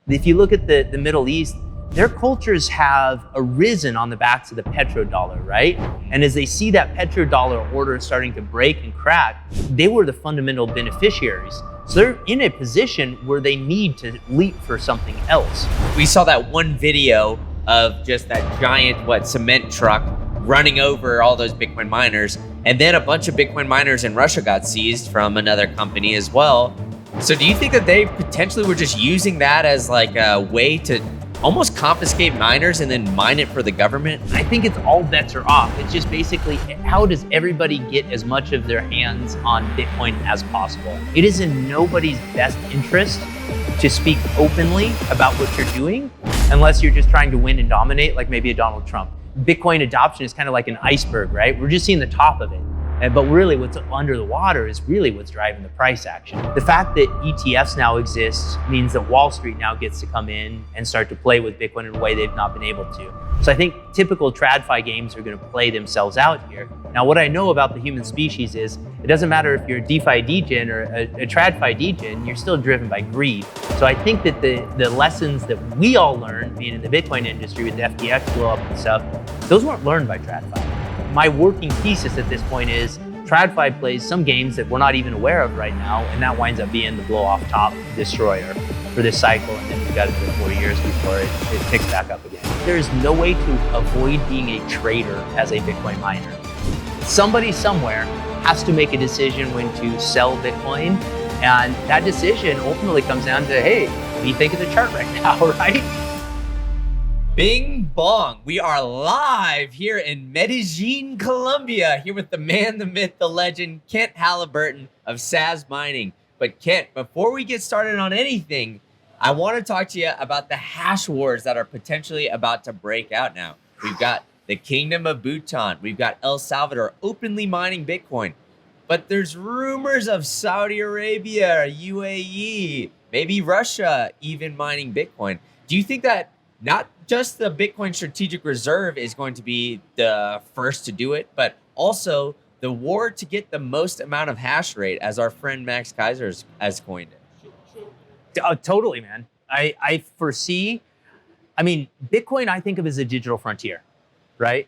If you look at the Middle East, their cultures have arisen on the backs of the petrodollar, right? And as they see that petrodollar order starting to break and crack, they were the fundamental beneficiaries. So they're in a position where they need to leap for something else. We saw that one video of just that giant, cement truck running over all those Bitcoin miners. And then a bunch of Bitcoin miners in Russia got seized from another company as well. So do you think that they potentially were just using that as like a way to almost confiscate miners and then mine it for the government? I think it's all bets are off. It's just basically, how does everybody get as much of their hands on Bitcoin as possible? It is in nobody's best interest to speak openly about what you're doing, unless you're just trying to win and dominate, like maybe a Donald Trump. Bitcoin adoption is kind of like an iceberg, right? We're just seeing the top of it. But really what's under the water is really what's driving the price action. The fact that ETFs now exist means that Wall Street now gets to come in and start to play with Bitcoin in a way they've not been able to. So I think typical TradFi games are going to play themselves out here. Now, what I know about the human species is it doesn't matter if you're a DeFi degen or a TradFi degen, you're still driven by greed. So I think that the lessons that we all learned, being in the Bitcoin industry with the FTX blow up and stuff, those weren't learned by TradFi. My working thesis at this point is TradFi plays some games that we're not even aware of right now, and that winds up being the blow-off top destroyer for this cycle, and then we've got another 4 years before it picks back up again. There's no way to avoid being a trader as a Bitcoin miner. Somebody somewhere has to make a decision when to sell Bitcoin, and that decision ultimately comes down to, hey, what do you think of the chart right now, right? Bing bong. We are live here in Medellin, Colombia, here with the man, the myth, the legend, Kent Halliburton of Sazmining. But Kent, before we get started on anything, I want to talk to you about the hash wars that are potentially about to break out now. We've got the Kingdom of Bhutan. We've got El Salvador openly mining Bitcoin. But there's rumors of Saudi Arabia, UAE, maybe Russia even mining Bitcoin. Do you think that not just the Bitcoin Strategic Reserve is going to be the first to do it, but also the war to get the most amount of hash rate, as our friend Max Kaiser has coined it? Totally, man. I foresee, Bitcoin I think of as a digital frontier, right?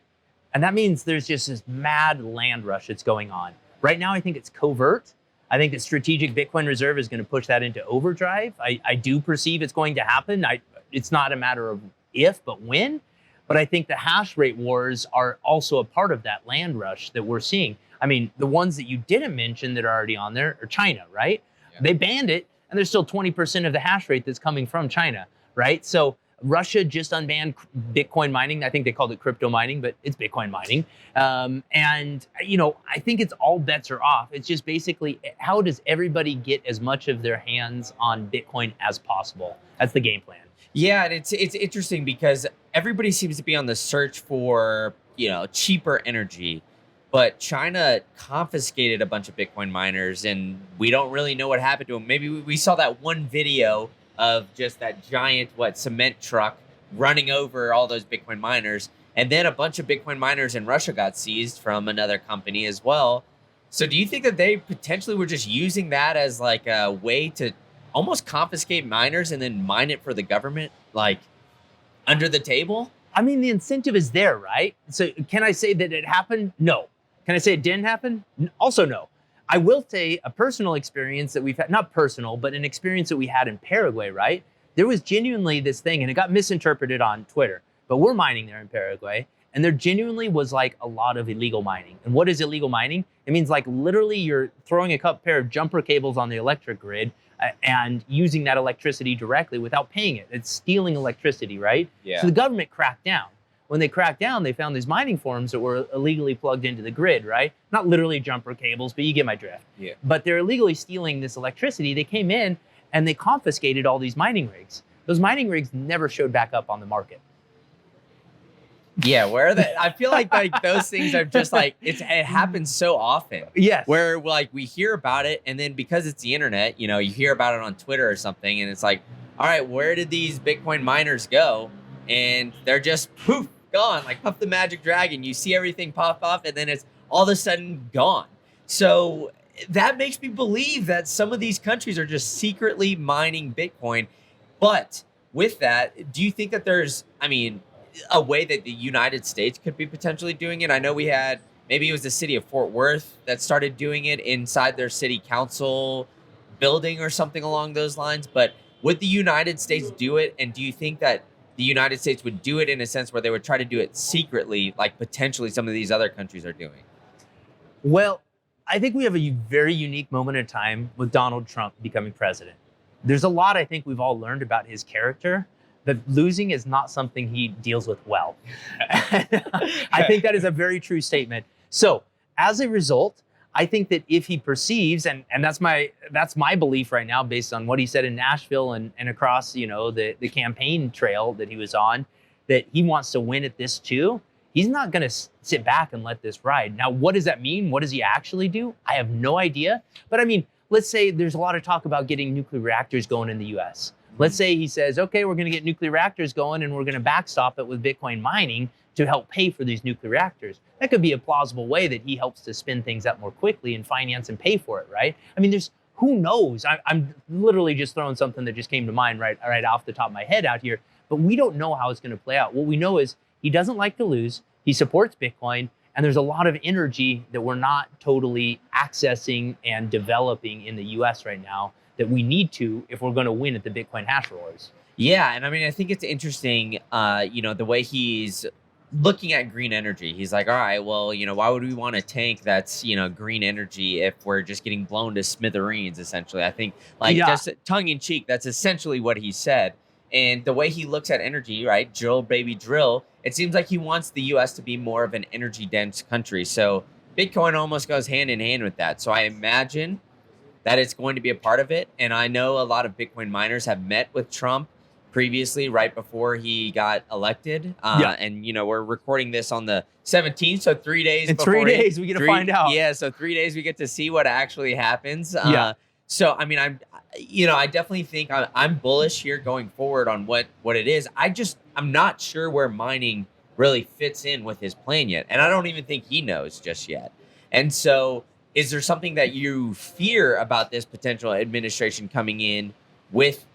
And that means there's just this mad land rush that's going on. Right now, I think it's covert. I think the Strategic Bitcoin Reserve is going to push that into overdrive. I do perceive it's going to happen. It's not a matter of if, but when. But I think the hash rate wars are also a part of that land rush that we're seeing. The ones that you didn't mention that are already on there are China, right? Yeah. They banned it, and there's still 20% of the hash rate that's coming from China, right? So Russia just unbanned Bitcoin mining. I think they called it crypto mining, but it's Bitcoin mining. I think it's all bets are off. It's just basically, how does everybody get as much of their hands on Bitcoin as possible? That's the game plan. Yeah, and it's interesting because everybody seems to be on the search for, cheaper energy, but China confiscated a bunch of Bitcoin miners, and we don't really know what happened to them. Maybe we saw that one video of just that giant, cement truck running over all those Bitcoin miners, and then a bunch of Bitcoin miners in Russia got seized from another company as well. So do you think that they potentially were just using that as like a way to almost confiscate miners and then mine it for the government, like under the table? The incentive is there, right? So can I say that it happened? No. Can I say it didn't happen? Also no. I will say a personal experience that we've had, not personal, but an experience that we had in Paraguay, right? There was genuinely this thing, and it got misinterpreted on Twitter, but we're mining there in Paraguay, and there genuinely was like a lot of illegal mining. And what is illegal mining? It means like literally you're throwing a pair of jumper cables on the electric grid and using that electricity directly without paying it. It's stealing electricity, right? Yeah. So the government cracked down. When they cracked down, they found these mining farms that were illegally plugged into the grid, right? Not literally jumper cables, but you get my drift. Yeah. But they're illegally stealing this electricity. They came in and they confiscated all these mining rigs. Those mining rigs never showed back up on the market. Yeah, where are they? I feel like those things are just like, it happens so often. Yes. Where we hear about it, and then because it's the internet, you hear about it on Twitter or something, and it's like, all right, where did these Bitcoin miners go? And they're just poof, gone, like Puff the Magic Dragon. You see everything pop off, and then it's all of a sudden gone. So that makes me believe that some of these countries are just secretly mining Bitcoin. But with that, do you think that there's, I mean, a way that the United States could be potentially doing it? I know we had, maybe it was the city of Fort Worth that started doing it inside their city council building or something along those lines. But would the United States do it? And do you think that the United States would do it in a sense where they would try to do it secretly, like potentially some of these other countries are doing? Well, I think we have a very unique moment in time with Donald Trump becoming president. There's a lot I think we've all learned about his character, but losing is not something he deals with well. I think that is a very true statement. So as a result, I think that if he perceives, and that's my belief right now based on what he said in Nashville and across, the campaign trail that he was on, that he wants to win at this too, he's not going to sit back and let this ride. Now, what does that mean? What does he actually do? I have no idea. But I mean, let's say there's a lot of talk about getting nuclear reactors going in the US. Let's say he says, okay, we're going to get nuclear reactors going and we're going to backstop it with Bitcoin mining to help pay for these nuclear reactors. That could be a plausible way that he helps to spin things up more quickly and finance and pay for it, right? I mean, who knows? I'm literally just throwing something that just came to mind right off the top of my head out here, but we don't know how it's going to play out. What we know is he doesn't like to lose. He supports Bitcoin, and there's a lot of energy that we're not totally accessing and developing in the US right now that we need to if we're going to win at the Bitcoin hash wars. Yeah, and I mean, I think it's interesting, the way he's looking at green energy. He's like, all right, well, why would we want a tank that's, green energy if we're just getting blown to smithereens, essentially? I think, just tongue in cheek, that's essentially what he said. And the way he looks at energy, right? Drill, baby, drill. It seems like he wants the US to be more of an energy dense country. So Bitcoin almost goes hand in hand with that. So I imagine that it's going to be a part of it. And I know a lot of Bitcoin miners have met with Trump previously, right before he got elected. And, we're recording this on the 17th. So 3 days in before 3 days, we get to find out. Yeah. So 3 days, we get to see what actually happens. So, I mean, I definitely think I'm bullish here going forward on what it is. I'm not sure where mining really fits in with his plan yet. And I don't even think he knows just yet. And so is there something that you fear about this potential administration coming in with,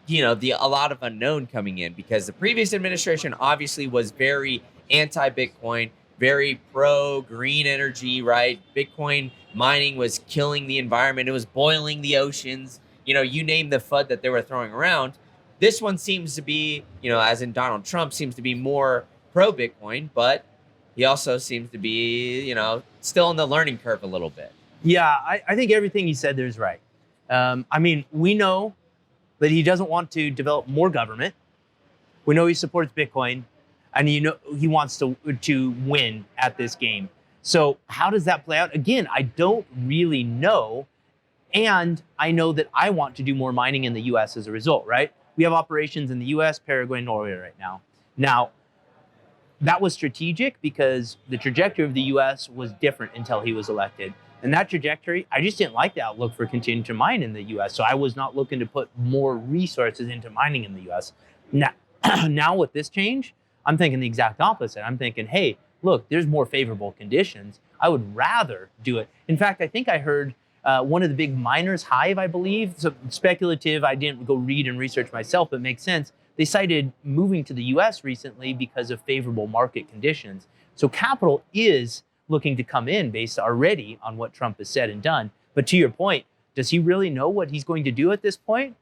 a lot of unknown coming in? Because the previous administration obviously was very anti-Bitcoin, very pro-green energy, right? Bitcoin mining was killing the environment. It was boiling the oceans. You name the FUD that they were throwing around. This one seems to be, as in Donald Trump, seems to be more pro-Bitcoin, but he also seems to be, still in the learning curve a little bit. Yeah, I think everything he said there is right. I mean, we know that he doesn't want to develop more government. We know he supports Bitcoin, and he wants to win at this game. So how does that play out? Again, I don't really know. And I know that I want to do more mining in the US as a result, right? We have operations in the US, Paraguay, Norway right now. Now, that was strategic because the trajectory of the US was different until he was elected. And that trajectory, I just didn't like the outlook for continuing to mine in the US. So I was not looking to put more resources into mining in the US. Now with this change, I'm thinking the exact opposite. I'm thinking, hey, look, there's more favorable conditions. I would rather do it. In fact, I think I heard one of the big miners, Hive, I believe, so speculative, I didn't go read and research myself, but makes sense. They cited moving to the US recently because of favorable market conditions. So capital is looking to come in based already on what Trump has said and done. But to your point, does he really know what he's going to do at this point?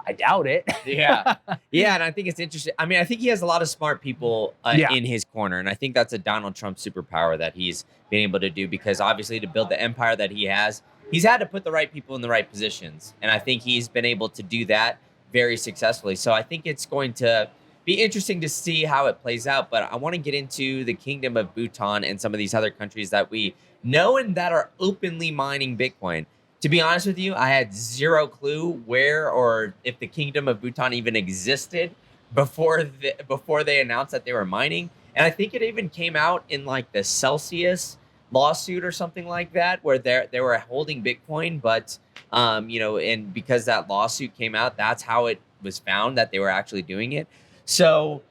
I doubt it. Yeah. And I think it's interesting. I mean, I think he has a lot of smart people in his corner. And I think that's a Donald Trump superpower that he's been able to do, because obviously to build the empire that he has, he's had to put the right people in the right positions. And I think he's been able to do that very successfully. So I think it's going to be interesting to see how it plays out. But I want to get into the Kingdom of Bhutan and some of these other countries that we know and that are openly mining Bitcoin. To be honest with you, I had zero clue where or if the Kingdom of Bhutan even existed before they announced that they were mining. And I think it even came out in like the Celsius lawsuit or something like that, where they were holding Bitcoin, but and because that lawsuit came out, that's how it was found that they were actually doing it. So,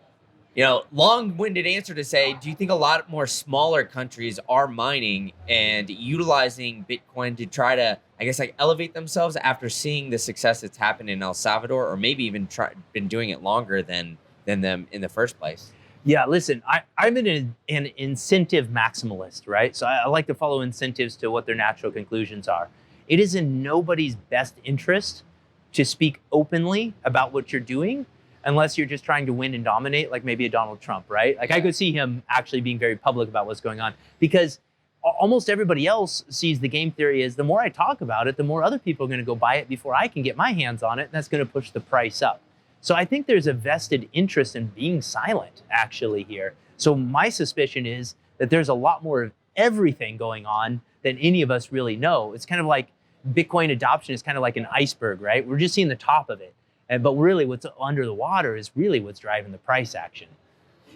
long-winded answer to say, do you think a lot more smaller countries are mining and utilizing Bitcoin to try to I guess, like elevate themselves after seeing the success that's happened in El Salvador, or maybe even been doing it longer than them in the first place? Yeah, listen, I'm an incentive maximalist, right? So I like to follow incentives to what their natural conclusions are. It is in nobody's best interest to speak openly about what you're doing unless you're just trying to win and dominate, like maybe a Donald Trump, right? Like I could see him actually being very public about what's going on because almost everybody else sees the game theory as the more I talk about it, the more other people are going to go buy it before I can get my hands on it, and that's going to push the price up. So I think there's a vested interest in being silent actually here. So my suspicion is that there's a lot more of everything going on than any of us really know. It's kind of like Bitcoin adoption is kind of like an iceberg, right? We're just seeing the top of it. But really what's under the water is really what's driving the price action.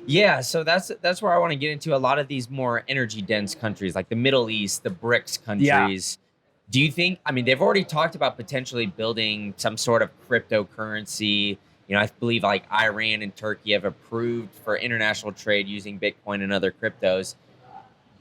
Yeah, so that's where I want to get into a lot of these more energy dense countries like the Middle East, the BRICS countries. Do you think, I mean, they've already talked about potentially building some sort of cryptocurrency. I believe like Iran and Turkey have approved for international trade using Bitcoin and other cryptos.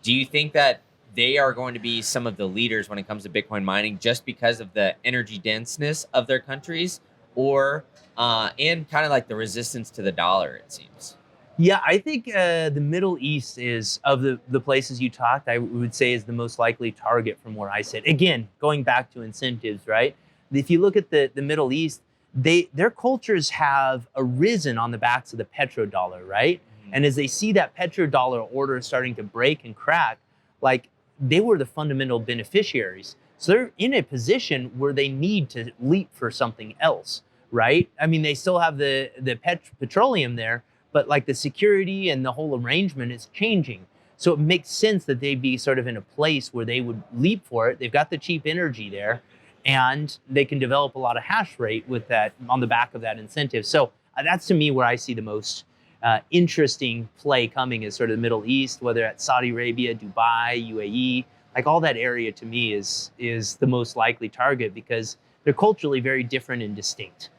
Do you think that they are going to be some of the leaders when it comes to Bitcoin mining just because of the energy denseness of their countries, or and kind of like the resistance to the dollar, it seems? Yeah, I think the Middle East is, of the places you talked, I would say is the most likely target from where I sit. Again, going back to incentives, right? If you look at the Middle East, their cultures have arisen on the backs of the petrodollar, right? And as they see that petrodollar order starting to break and crack, like they were the fundamental beneficiaries. So they're in a position where they need to leap for something else, right? I mean, they still have the petroleum there, but like the security and the whole arrangement is changing. So it makes sense that they'd be sort of in a place where they would leap for it. They've got the cheap energy there, and they can develop a lot of hash rate with that on the back of that incentive. So that's to me where I see the most interesting play coming is sort of the Middle East, whether it's Saudi Arabia, Dubai, UAE, like all that area to me is the most likely target because they're culturally very different and distinct.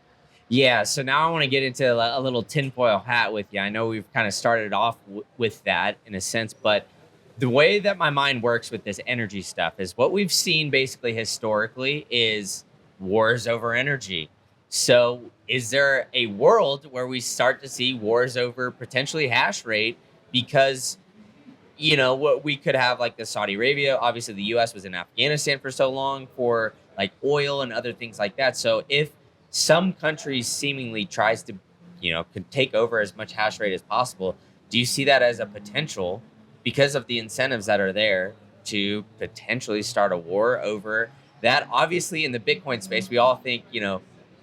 Yeah, so now I want to get into a little tinfoil hat with you. I know we've kind of started off with that in a sense, but the way that my mind works with this energy stuff is what we've seen basically historically is wars over energy. So is there a world where we start to see wars over potentially hash rate? Because, what we could have like the Saudi Arabia, obviously the US was in Afghanistan for so long for like oil and other things like that. So if some countries seemingly tries to, could take over as much hash rate as possible, do you see that as a potential because of the incentives that are there to potentially start a war over that? Obviously in the Bitcoin space, we all think,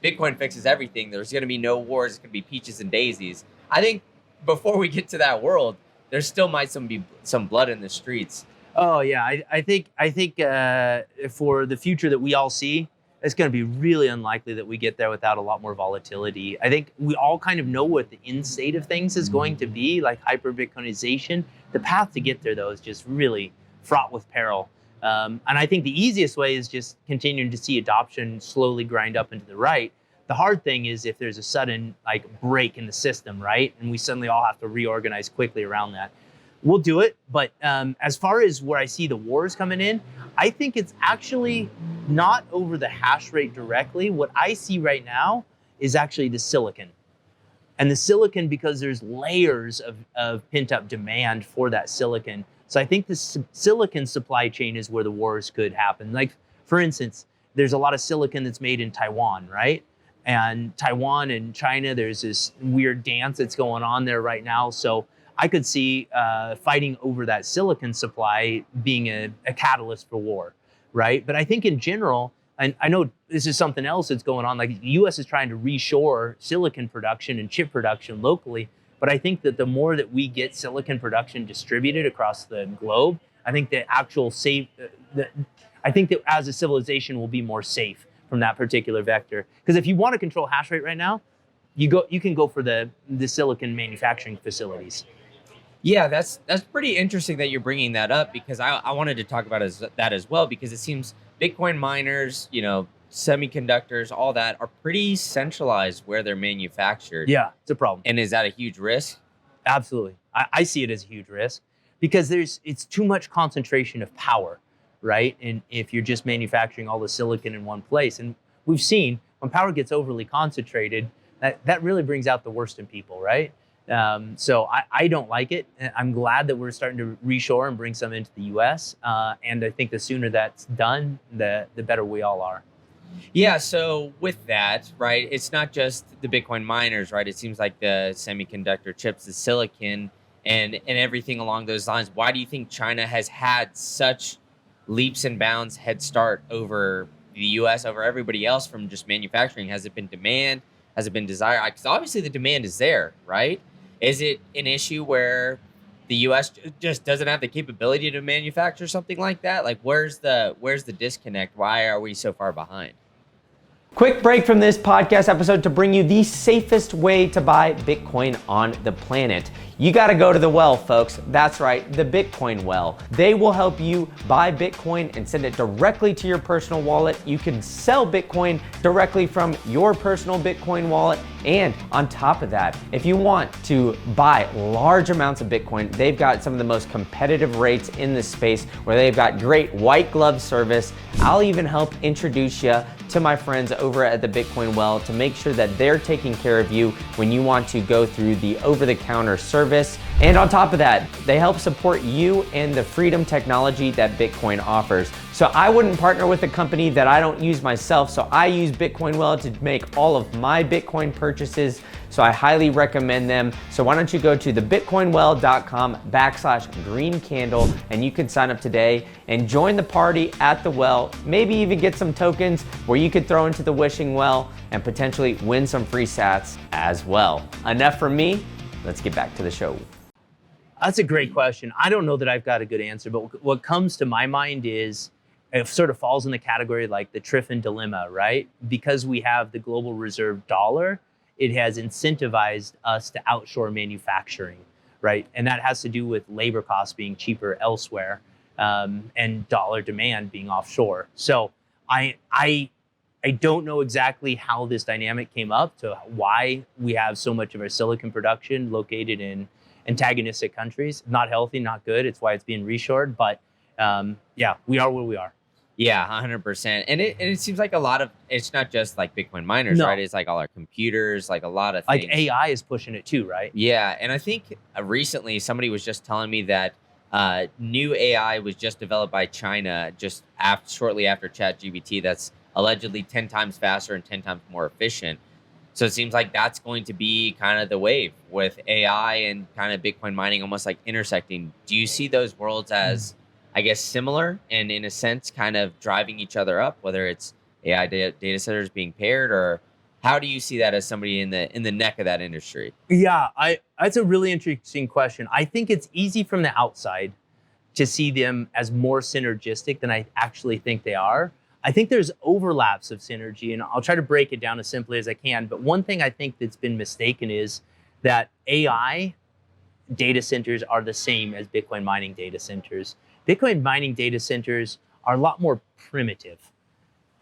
Bitcoin fixes everything. There's going to be no wars. It's going to be peaches and daisies. I think before we get to that world, there still might be some blood in the streets. Oh yeah, I think for the future that we all see, it's going to be really unlikely that we get there without a lot more volatility. I think we all kind of know what the end state of things is going to be, like hyper-Bitcoinization. The path to get there, though, is just really fraught with peril. And I think the easiest way is just continuing to see adoption slowly grind up into the right. The hard thing is if there's a sudden break in the system, right? And we suddenly all have to reorganize quickly around that. We'll do it, but as far as where I see the wars coming in, I think it's actually not over the hash rate directly. What I see right now is actually the silicon. And the silicon, because there's layers of pent-up demand for that silicon. So I think the silicon supply chain is where the wars could happen. Like, for instance, there's a lot of silicon that's made in Taiwan, right? And Taiwan and China, there's this weird dance that's going on there right now. So I could see fighting over that silicon supply being a catalyst for war, right? But I think in general, and I know this is something else that's going on, like the US is trying to reshore silicon production and chip production locally. But I think that the more that we get silicon production distributed across the globe, I think the actual I think that as a civilization we'll be more safe from that particular vector. Because if you want to control hash rate right now, you can go for the silicon manufacturing facilities. Yeah, that's pretty interesting that you're bringing that up, because I wanted to talk about that as well, because it seems Bitcoin miners, semiconductors, all that are pretty centralized where they're manufactured. Yeah, it's a problem. And is that a huge risk? Absolutely. I see it as a huge risk because it's too much concentration of power, right? And if you're just manufacturing all the silicon in one place, and we've seen when power gets overly concentrated, that really brings out the worst in people, right? So I don't like it. I'm glad that we're starting to reshore and bring some into the U.S. And I think the sooner that's done, the better we all are. Yeah, so with that, right, it's not just the Bitcoin miners, right? It seems like the semiconductor chips, the silicon, and everything along those lines. Why do you think China has had such leaps and bounds head start over the US, over everybody else from just manufacturing? Has it been demand? Has it been desire? Because obviously the demand is there, right? Is it an issue where the US just doesn't have the capability to manufacture something like that? Like where's the disconnect? Why are we so far behind? Quick break from this podcast episode to bring you the safest way to buy Bitcoin on the planet. You got to go to the well, folks. That's right, the Bitcoin well. They will help you buy Bitcoin and send it directly to your personal wallet. You can sell Bitcoin directly from your personal Bitcoin wallet. And on top of that, if you want to buy large amounts of Bitcoin, they've got some of the most competitive rates in this space where they've got great white glove service. I'll even help introduce you to my friends over at the Bitcoin Well to make sure that they're taking care of you when you want to go through the over-the-counter service. And on top of that, they help support you and the freedom technology that Bitcoin offers. So I wouldn't partner with a company that I don't use myself. So I use Bitcoin Well to make all of my Bitcoin purchases. So I highly recommend them. So why don't you go to thebitcoinwell.com/greencandle and you can sign up today and join the party at the well. Maybe even get some tokens where you could throw into the wishing well and potentially win some free sats as well. Enough from me. Let's get back to the show. That's a great question. I don't know that I've got a good answer, but what comes to my mind is it sort of falls in the category like the Triffin dilemma, right? Because we have the global reserve dollar, it has incentivized us to outshore manufacturing, right? And that has to do with labor costs being cheaper elsewhere, and dollar demand being offshore. So I don't know exactly how this dynamic came up to why we have so much of our silicon production located in antagonistic countries. Not healthy, not good. It's why it's being reshored. But yeah, we are where we are. Yeah, 100%. And it seems like a lot of, it's not just like Bitcoin miners, No. right? It's like all our computers, like a lot of Like things. AI is pushing it too, right? Yeah, and I think recently somebody was just telling me that new AI was just developed by China just shortly after ChatGPT that's allegedly 10 times faster and 10 times more efficient. So it seems like that's going to be kind of the wave with AI and kind of Bitcoin mining almost like intersecting. Do you see those worlds as, I guess, similar and in a sense kind of driving each other up, whether it's AI data centers being paired, or how do you see that as somebody in the neck of that industry? Yeah, that's a really interesting question. I think it's easy from the outside to see them as more synergistic than I actually think they are. I think there's overlaps of synergy, and I'll try to break it down as simply as I can. But one thing I think that's been mistaken is that AI data centers are the same as Bitcoin mining data centers. Bitcoin mining data centers are a lot more primitive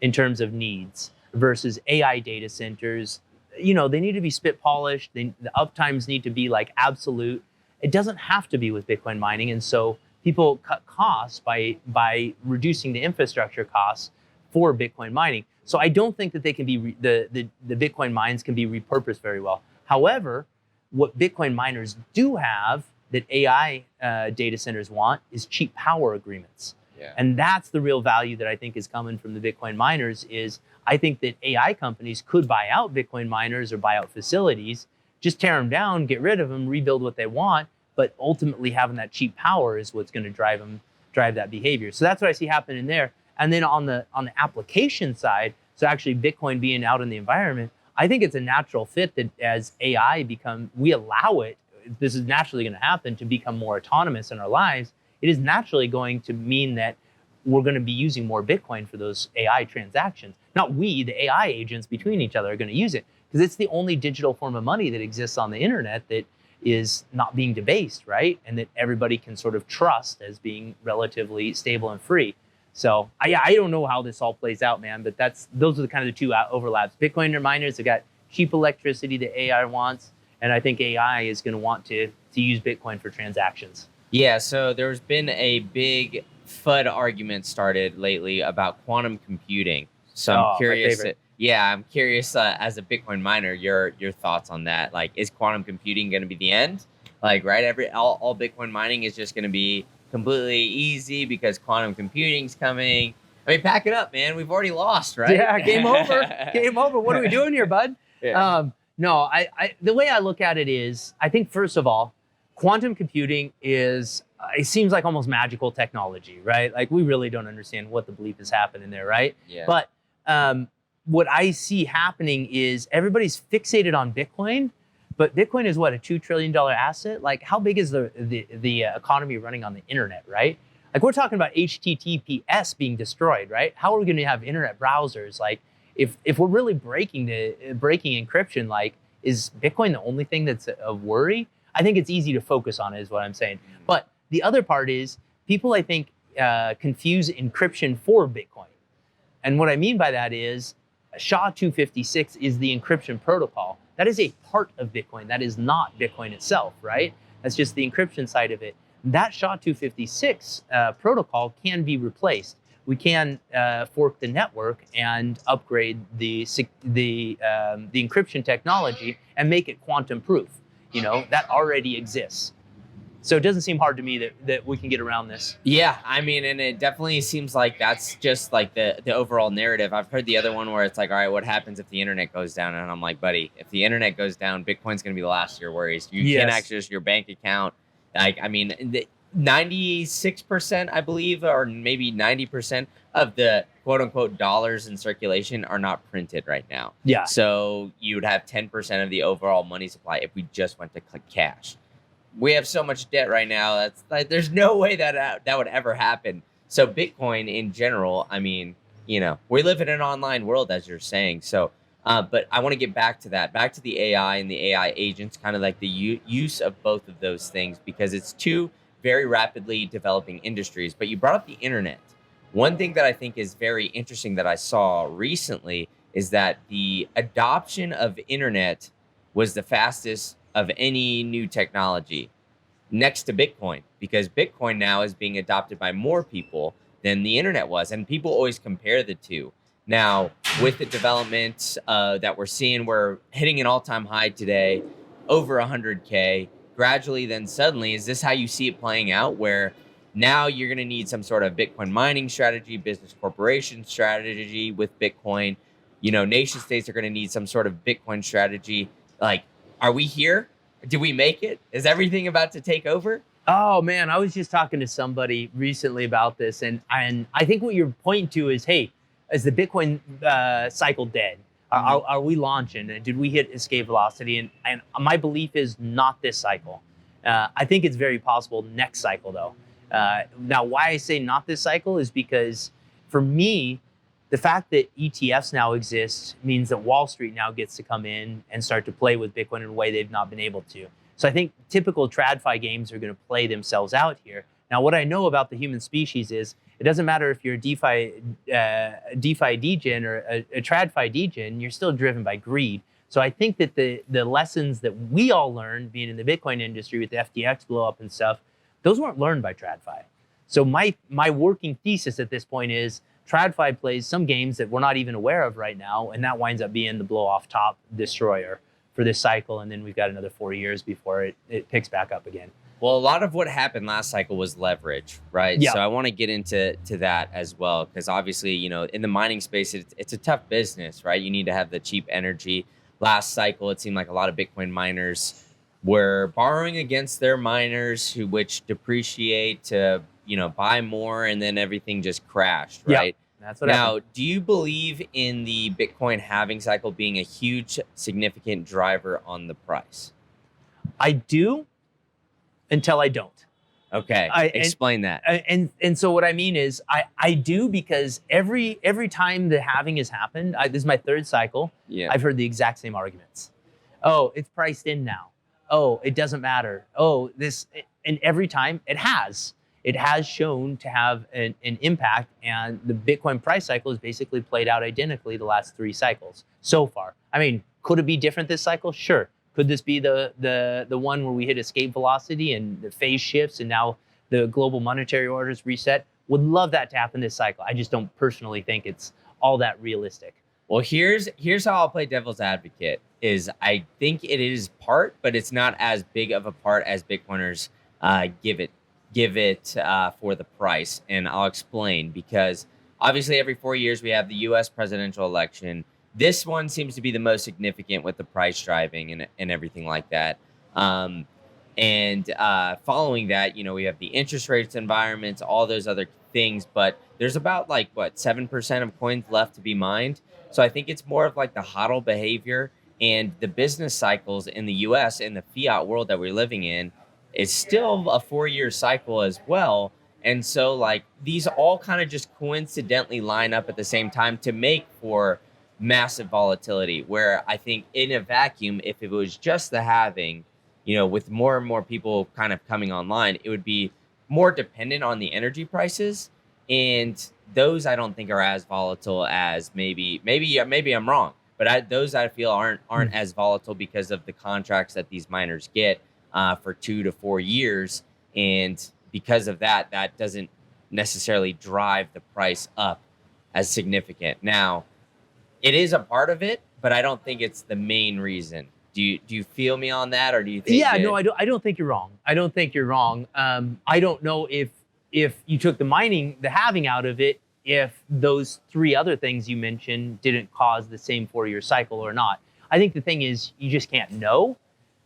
in terms of needs versus AI data centers. You know, they need to be spit polished. The uptimes need to be like absolute. It doesn't have to be with Bitcoin mining. And so people cut costs by reducing the infrastructure costs for Bitcoin mining. So I don't think that they can be, the Bitcoin mines can be repurposed very well. However, what Bitcoin miners do have that AI data centers want is cheap power agreements. Yeah. And that's the real value that I think is coming from the Bitcoin miners is I think that AI companies could buy out Bitcoin miners or buy out facilities, just tear them down, get rid of them, rebuild what they want. But ultimately having that cheap power is what's going to drive that behavior. So that's what I see happening there. And then on the application side, so actually Bitcoin being out in the environment, I think it's a natural fit that as AI we allow it, this is naturally going to happen, to become more autonomous in our lives. It is naturally going to mean that we're going to be using more Bitcoin for those AI transactions. Not we, the AI agents between each other are going to use it because it's the only digital form of money that exists on the internet that is not being debased, right? And that everybody can sort of trust as being relatively stable and free. So I don't know how this all plays out, man, but those are the kind of the two overlaps. Bitcoin miners have got cheap electricity that AI wants, and I think AI is going to want to use Bitcoin for transactions. Yeah, so there's been a big FUD argument started lately about quantum computing. So I'm Oh, my curious. favorite. I'm curious as a Bitcoin miner, your thoughts on that. Like, is quantum computing going to be the end? Like, right, all Bitcoin mining is just going to be completely easy because quantum computing's coming. I mean, pack it up, man. We've already lost, right? Yeah, game over. Game over. What are we doing here, bud? Yeah. No, I the way I look at it is, I think first of all, quantum computing is, it seems like almost magical technology, right? Like we really don't understand what the bleep is happening there, right? Yeah. But what I see happening is everybody's fixated on Bitcoin, but Bitcoin is what, a $2 trillion asset? Like how big is the economy running on the internet, right? Like we're talking about HTTPS being destroyed, right? How are we going to have internet browsers? Like if we're really breaking encryption, like is Bitcoin the only thing that's a worry? I think it's easy to focus on it, is what I'm saying. But the other part is people, I think, confuse encryption for Bitcoin. And what I mean by that is SHA-256 is the encryption protocol. That is a part of Bitcoin. That is not Bitcoin itself, right? That's just the encryption side of it. That SHA-256 protocol can be replaced. We can fork the network and upgrade the encryption technology and make it quantum proof. You know, that already exists. So it doesn't seem hard to me that we can get around this. Yeah, I mean, and it definitely seems like that's just like the overall narrative. I've heard the other one where it's like, all right, what happens if the internet goes down? And I'm like, buddy, if the internet goes down, Bitcoin's going to be the last of your worries. You can't access your bank account. Like, I mean, 96%, I believe, or maybe 90% of the quote unquote dollars in circulation are not printed right now. Yeah. So you would have 10% of the overall money supply if we just went to cash. We have so much debt right now. That's like, there's no way that would ever happen. So Bitcoin in general, I mean, you know, we live in an online world, as you're saying. So, but I want to get back to that, back to the AI and the AI agents, kind of like the use of both of those things, because it's two very rapidly developing industries. But you brought up the internet. One thing that I think is very interesting that I saw recently is that the adoption of internet was the fastest of any new technology next to Bitcoin, because Bitcoin now is being adopted by more people than the internet was. And people always compare the two. Now, with the development that we're seeing, we're hitting an all-time high today, over 100K. Gradually, then suddenly, is this how you see it playing out, where now you're going to need some sort of Bitcoin mining strategy, business corporation strategy with Bitcoin? You know, nation states are going to need some sort of Bitcoin strategy. Like, are we here? Did we make it? Is everything about to take over? Oh man, I was just talking to somebody recently about this, and I think what you're pointing to is, hey, is the Bitcoin cycle dead? Are we launching? Did we hit escape velocity? And my belief is not this cycle. I think it's very possible next cycle though. Now, why I say not this cycle is because for me, the fact that ETFs now exist means that Wall Street now gets to come in and start to play with Bitcoin in a way they've not been able to. So I think typical TradFi games are going to play themselves out here. Now, what I know about the human species is it doesn't matter if you're a DeFi degen or a TradFi degen, you're still driven by greed. So I think that the lessons that we all learned being in the Bitcoin industry with the FTX blow up and stuff, those weren't learned by TradFi. So my working thesis at this point is TradFi plays some games that we're not even aware of right now, and that winds up being the blow off top destroyer for this cycle. And then we've got another 4 years before it picks back up again. Well, a lot of what happened last cycle was leverage, right? Yeah. So I want to get into that as well, because obviously, you know, in the mining space, it's a tough business, right? You need to have the cheap energy. Last cycle, it seemed like a lot of Bitcoin miners were borrowing against their miners, which depreciate to, you know, buy more, and then everything just crashed, right? Yeah, that's what happened. Now, do you believe in the Bitcoin halving cycle being a huge, significant driver on the price? I do, until I don't. Okay, explain that. And so what I mean is I do, because every time the halving has happened, this is my third cycle, Yeah. I've heard the exact same arguments. Oh, it's priced in now. Oh, it doesn't matter. Oh, and every time it has shown to have an impact, and the Bitcoin price cycle has basically played out identically the last 3 cycles so far. I mean, could it be different this cycle? Sure. Could this be the one where we hit escape velocity and the phase shifts and now the global monetary order is reset? Would love that to happen this cycle. I just don't personally think it's all that realistic. Well, here's how I'll play devil's advocate. Is I think it is part, but it's not as big of a part as Bitcoiners give it for the price, and I'll explain. Because obviously, every 4 years we have the U.S. presidential election. This one seems to be the most significant with the price driving and everything like that. Following that, we have the interest rates environments, all those other things. But there's about 7% of coins left to be mined. So I think it's more of like the hodl behavior, and the business cycles in the US and the fiat world that we're living in is still a 4-year cycle as well. And so these all kind of just coincidentally line up at the same time to make for massive volatility, where I think in a vacuum, if it was just the halving, with more and more people kind of coming online, it would be more dependent on the energy prices. And those I don't think are as volatile as maybe I'm wrong, but those I feel aren't as volatile because of the contracts that these miners get for 2 to 4 years. And because of that, that doesn't necessarily drive the price up as significant. Now, it is a part of it, but I don't think it's the main reason. Do you feel me on that, or do you think? Yeah, no, I don't think you're wrong. I don't think you're wrong. I don't know if you took the halving out of it, if those 3 other things you mentioned didn't cause the same 4-year cycle or not. I think the thing is, you just can't know.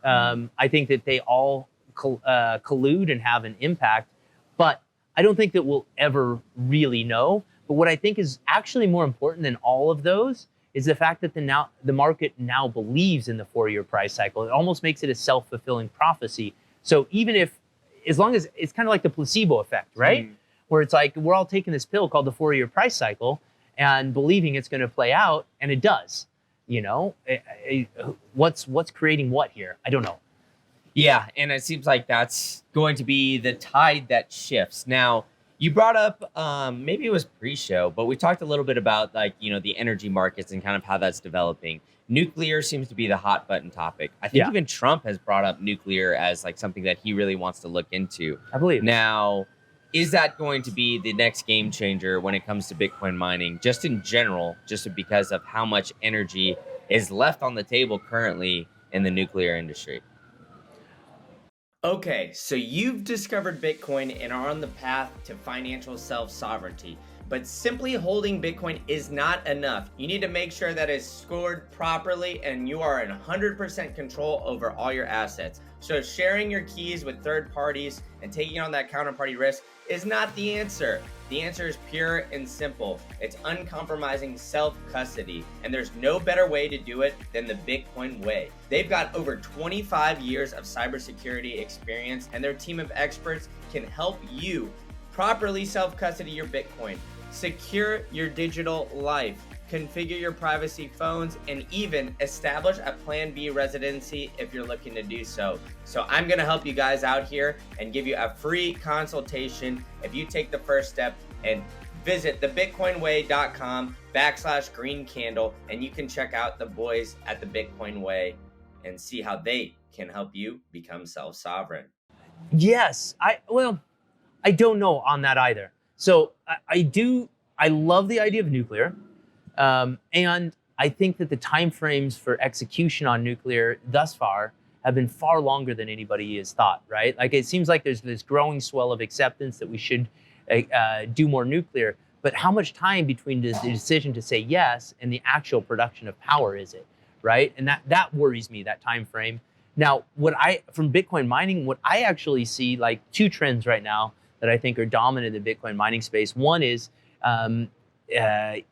I think that they all collude and have an impact, but I don't think that we'll ever really know. But what I think is actually more important than all of those is the fact that the market now believes in the 4-year price cycle. It almost makes it a self-fulfilling prophecy. So as long as it's kind of like the placebo effect, right? Where it's like, we're all taking this pill called the 4-year price cycle and believing it's going to play out, and it does. What's creating what here? I don't know. Yeah, and it seems like that's going to be the tide that shifts. Now, you brought up, maybe it was pre-show, but we talked a little bit about the energy markets and kind of how that's developing. Nuclear seems to be the hot button topic. I think even Trump has brought up nuclear as something that he really wants to look into. I believe. Now, is that going to be the next game changer when it comes to Bitcoin mining, just in general, just because of how much energy is left on the table currently in the nuclear industry? Okay, so you've discovered Bitcoin and are on the path to financial self-sovereignty. But simply holding Bitcoin is not enough. You need to make sure that it's scored properly and you are in 100% control over all your assets. So sharing your keys with third parties and taking on that counterparty risk is not the answer. The answer is pure and simple. It's uncompromising self-custody, and there's no better way to do it than the Bitcoin way. They've got over 25 years of cybersecurity experience, and their team of experts can help you properly self-custody your Bitcoin, secure your digital life, configure your privacy phones, and even establish a Plan B residency if you're looking to do so. So I'm gonna help you guys out here and give you a free consultation if you take the first step and visit thebitcoinway.com/green candle, and you can check out the boys at the Bitcoin Way and see how they can help you become self-sovereign. Yes, I don't know on that either. So I love the idea of nuclear. And I think that the timeframes for execution on nuclear thus far have been far longer than anybody has thought, right? It seems like there's this growing swell of acceptance that we should do more nuclear, but how much time between the decision to say yes and the actual production of power is it, right? And that worries me, that time frame. Now, from Bitcoin mining, what I actually see 2 trends right now that I think are dominant in the Bitcoin mining space. One is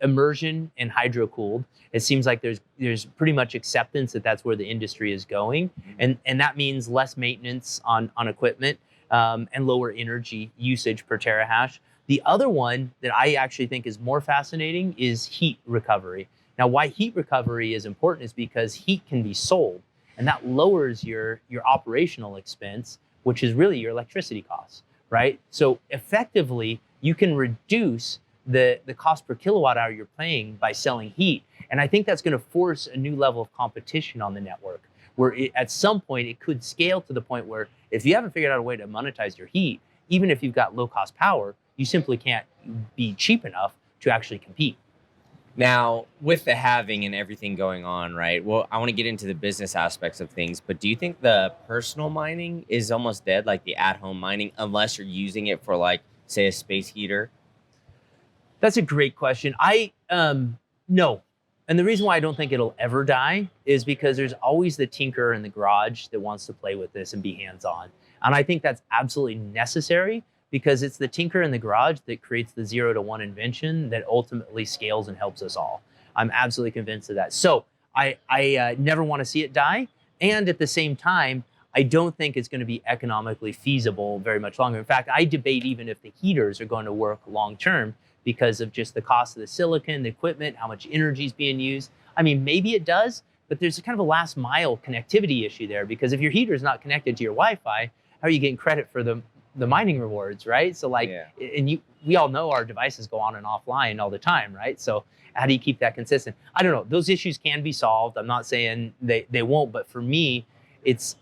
immersion and hydro-cooled. It seems like there's pretty much acceptance that that's where the industry is going, and that means less maintenance on equipment and lower energy usage per terahash. The other one that I actually think is more fascinating is heat recovery. Now, why heat recovery is important is because heat can be sold, and that lowers your operational expense, which is really your electricity costs, right? So effectively, you can reduce the cost per kilowatt hour you're paying by selling heat. And I think that's going to force a new level of competition on the network, where at some point it could scale to the point where if you haven't figured out a way to monetize your heat, even if you've got low cost power, you simply can't be cheap enough to actually compete. Now, with the halving and everything going on, right? Well, I want to get into the business aspects of things, but do you think the personal mining is almost dead, like the at-home mining, unless you're using it for, like, say, a space heater? That's a great question. No. And the reason why I don't think it'll ever die is because there's always the tinker in the garage that wants to play with this and be hands-on. And I think that's absolutely necessary, because it's the tinker in the garage that creates the 0 to 1 invention that ultimately scales and helps us all. I'm absolutely convinced of that. So I never want to see it die. And at the same time, I don't think it's going to be economically feasible very much longer. In fact, I debate even if the heaters are going to work long term because of just the cost of the silicon, the equipment, how much energy is being used. I mean, maybe it does, but there's a kind of a last mile connectivity issue there, because if your heater is not connected to your Wi-Fi, how are you getting credit for the mining rewards, right? So like, and we all know our devices go on and offline all the time, right? So how do you keep that consistent? I don't know. Those issues can be solved. I'm not saying they won't, but for me, it's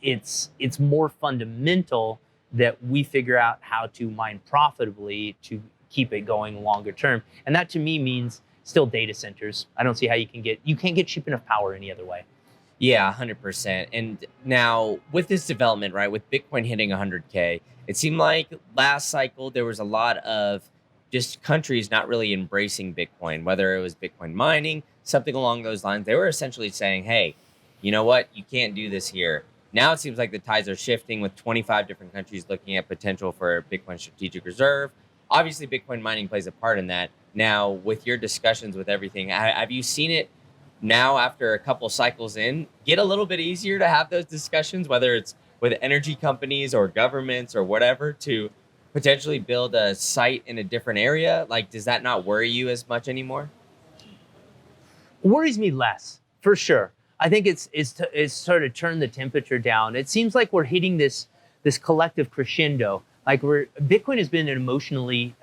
more fundamental that we figure out how to mine profitably to keep it going longer term. And that to me means still data centers. I don't see how you can't get cheap enough power any other way. Yeah, 100%. And now with this development, right, with Bitcoin hitting 100K, it seemed like last cycle there was a lot of just countries not really embracing Bitcoin, whether it was Bitcoin mining, something along those lines. They were essentially saying, hey, you know what, you can't do this here. Now it seems like the tides are shifting with 25 different countries looking at potential for a Bitcoin strategic reserve. Obviously, Bitcoin mining plays a part in that. Now, with your discussions with everything, have you seen it now after a couple cycles in get a little bit easier to have those discussions, whether it's with energy companies or governments or whatever, to potentially build a site in a different area? Like, does that not worry you as much anymore? Worries me less, for sure. I think it's sort of turned the temperature down. It seems like we're hitting this collective crescendo. Like Bitcoin has been an emotionally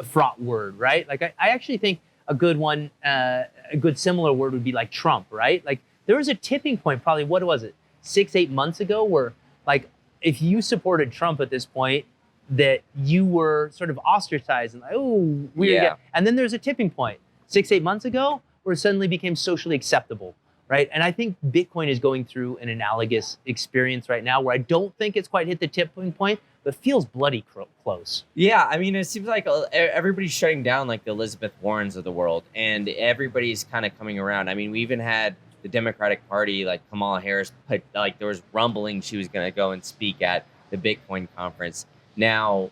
fraught word, right? Like I actually think a good one, a good similar word would be like Trump, right? Like there was a tipping point, probably, what was it, 6-8 months ago, where like if you supported Trump at this point, that you were sort of ostracized and like, oh, weird. Yeah. And then there's a tipping point 6-8 months ago where it suddenly became socially acceptable, right? And I think Bitcoin is going through an analogous experience right now where I don't think it's quite hit the tipping point, but feels bloody close. Yeah, I mean, it seems like everybody's shutting down like the Elizabeth Warrens of the world, and everybody's kind of coming around. I mean, we even had the Democratic Party, like Kamala Harris, like there was rumbling she was going to go and speak at the Bitcoin conference. Now,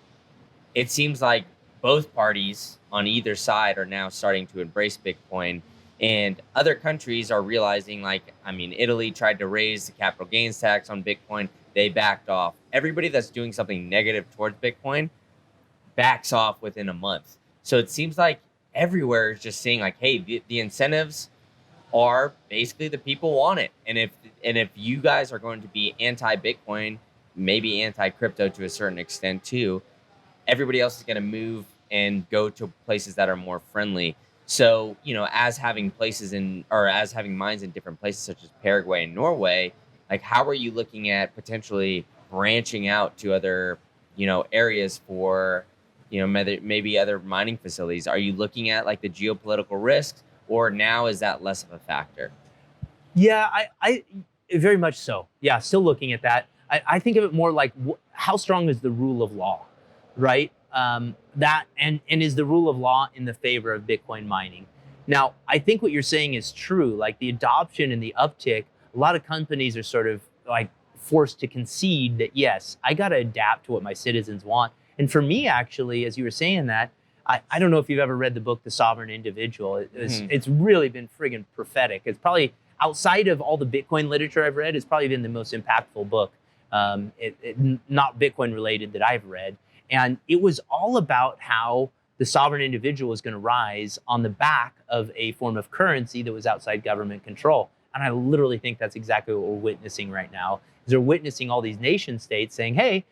it seems like both parties on either side are now starting to embrace Bitcoin, and other countries are realizing, like, I mean, Italy tried to raise the capital gains tax on Bitcoin. They backed off. Everybody that's doing something negative towards Bitcoin backs off within a month. So it seems like everywhere is just saying like, hey, the incentives are basically the people want it. And if you guys are going to be anti-Bitcoin, maybe anti-crypto to a certain extent too, everybody else is going to move and go to places that are more friendly. So, you know, as having mines in different places such as Paraguay and Norway, like, how are you looking at potentially branching out to other, you know, areas for, you know, maybe other mining facilities? Are you looking at like the geopolitical risks, or now is that less of a factor? Yeah, I very much so. Yeah, still looking at that. I think of it more like how strong is the rule of law, right? That and is the rule of law in the favor of Bitcoin mining? Now, I think what you're saying is true. Like the adoption and the uptick, a lot of companies are sort of like forced to concede that, yes, I got to adapt to what my citizens want. And for me, actually, as you were saying that, I don't know if you've ever read the book, The Sovereign Individual. It's really been friggin' prophetic. It's probably, outside of all the Bitcoin literature I've read, it's probably been the most impactful book, not Bitcoin related, that I've read. And it was all about how the sovereign individual was going to rise on the back of a form of currency that was outside government control. And I literally think that's exactly what we're witnessing right now. Is they're witnessing all these nation states saying, hey,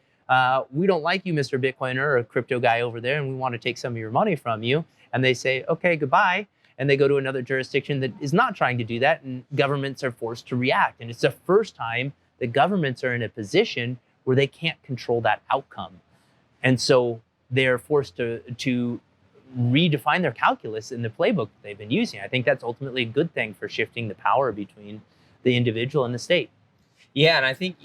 we don't like you, Mr. Bitcoiner or crypto guy over there, and we want to take some of your money from you. And they say, okay, goodbye. And they go to another jurisdiction that is not trying to do that, and governments are forced to react. And it's the first time that governments are in a position where they can't control that outcome. And so they're forced to redefine their calculus in the playbook that they've been using. I think that's ultimately a good thing for shifting the power between the individual and the state. Yeah, and I think,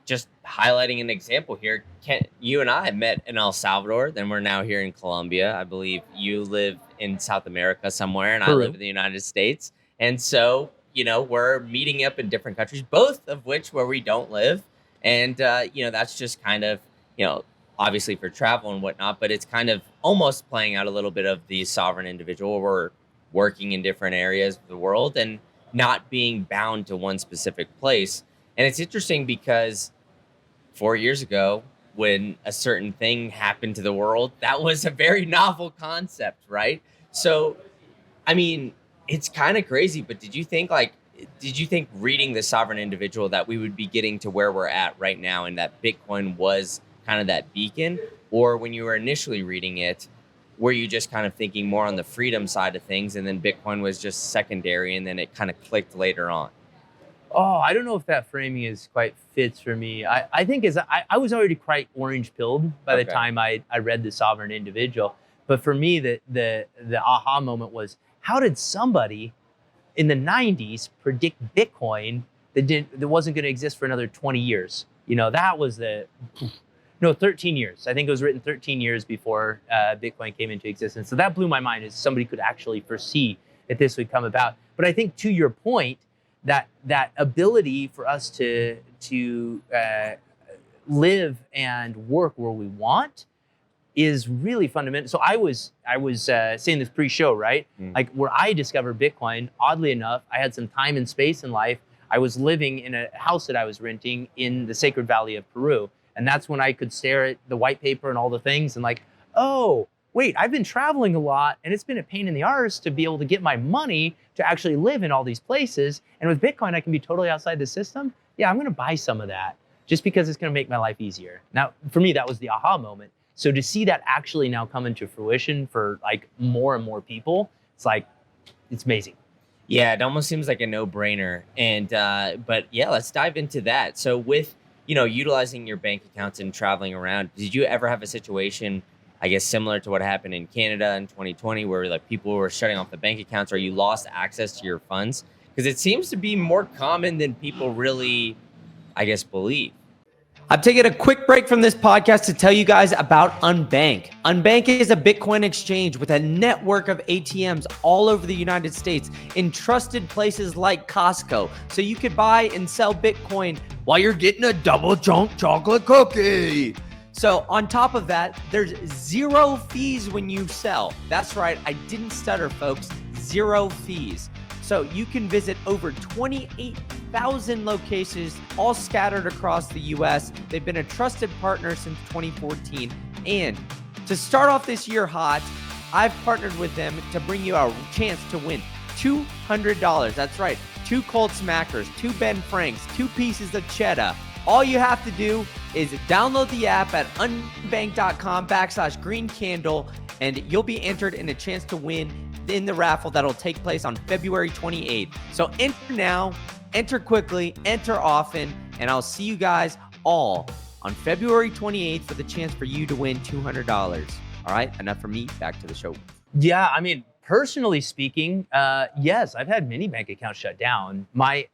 just highlighting an example here, Kent, you and I met in El Salvador, then we're now here in Colombia. I believe you live in South America somewhere, and I Peru. live in the United States. And so, we're meeting up in different countries, both of which where we don't live. And, that's just kind of, obviously for travel and whatnot, but it's kind of almost playing out a little bit of the sovereign individual. We're working in different areas of the world and not being bound to one specific place. And it's interesting because 4 years ago, when a certain thing happened to the world, that was a very novel concept, right? So, I mean, it's kind of crazy, but did you think reading The Sovereign Individual that we would be getting to where we're at right now and that Bitcoin was kind of that beacon? Or when you were initially reading it, were you just kind of thinking more on the freedom side of things and then Bitcoin was just secondary and then it kind of clicked later on? Oh, I don't know if that framing is quite fits for me. I think I was already quite orange pilled by the time I read The Sovereign Individual. But for me, the aha moment was, how did somebody in the 90s predict Bitcoin that wasn't going to exist for another 20 years? That was 13 years. I think it was written 13 years before Bitcoin came into existence. So that blew my mind, as somebody could actually foresee that this would come about. But I think, to your point, that ability for us to live and work where we want is really fundamental. So I was saying this pre-show, right? Like, where I discovered Bitcoin, oddly enough, I had some time and space in life. I was living in a house that I was renting in the Sacred Valley of Peru. And that's when I could stare at the white paper and all the things and like, oh, wait, I've been traveling a lot and it's been a pain in the arse to be able to get my money to actually live in all these places. And with Bitcoin, I can be totally outside the system. Yeah, I'm going to buy some of that just because it's going to make my life easier. Now, for me, that was the aha moment. So to see that actually now come into fruition for like more and more people, it's amazing. Yeah, it almost seems like a no-brainer. And but yeah, let's dive into that. So with utilizing your bank accounts and traveling around, did you ever have a situation, I guess, similar to what happened in Canada in 2020, where like people were shutting off the bank accounts or you lost access to your funds? Because it seems to be more common than people really, I guess, believe. I'm taking a quick break from this podcast to tell you guys about Unbank. Unbank is a Bitcoin exchange with a network of ATMs all over the United States in trusted places like Costco. So you could buy and sell Bitcoin while you're getting a double chunk chocolate cookie. So on top of that, there's zero fees when you sell. That's right, I didn't stutter, folks. Zero fees. So you can visit over 28,000 locations, all scattered across the US. They've been a trusted partner since 2014. And to start off this year hot, I've partnered with them to bring you a chance to win $200. That's right, 2 Cold Smackers, 2 Ben Franks, 2 pieces of cheddar. All you have to do is download the app at unbank.com/greencandle, and you'll be entered in a chance to win in the raffle that'll take place on February 28th. So enter now, enter quickly, enter often, and I'll see you guys all on February 28th for the chance for you to win $200. All right, enough from me, back to the show. Yeah, I mean, personally speaking, yes, I've had many bank accounts shut down. My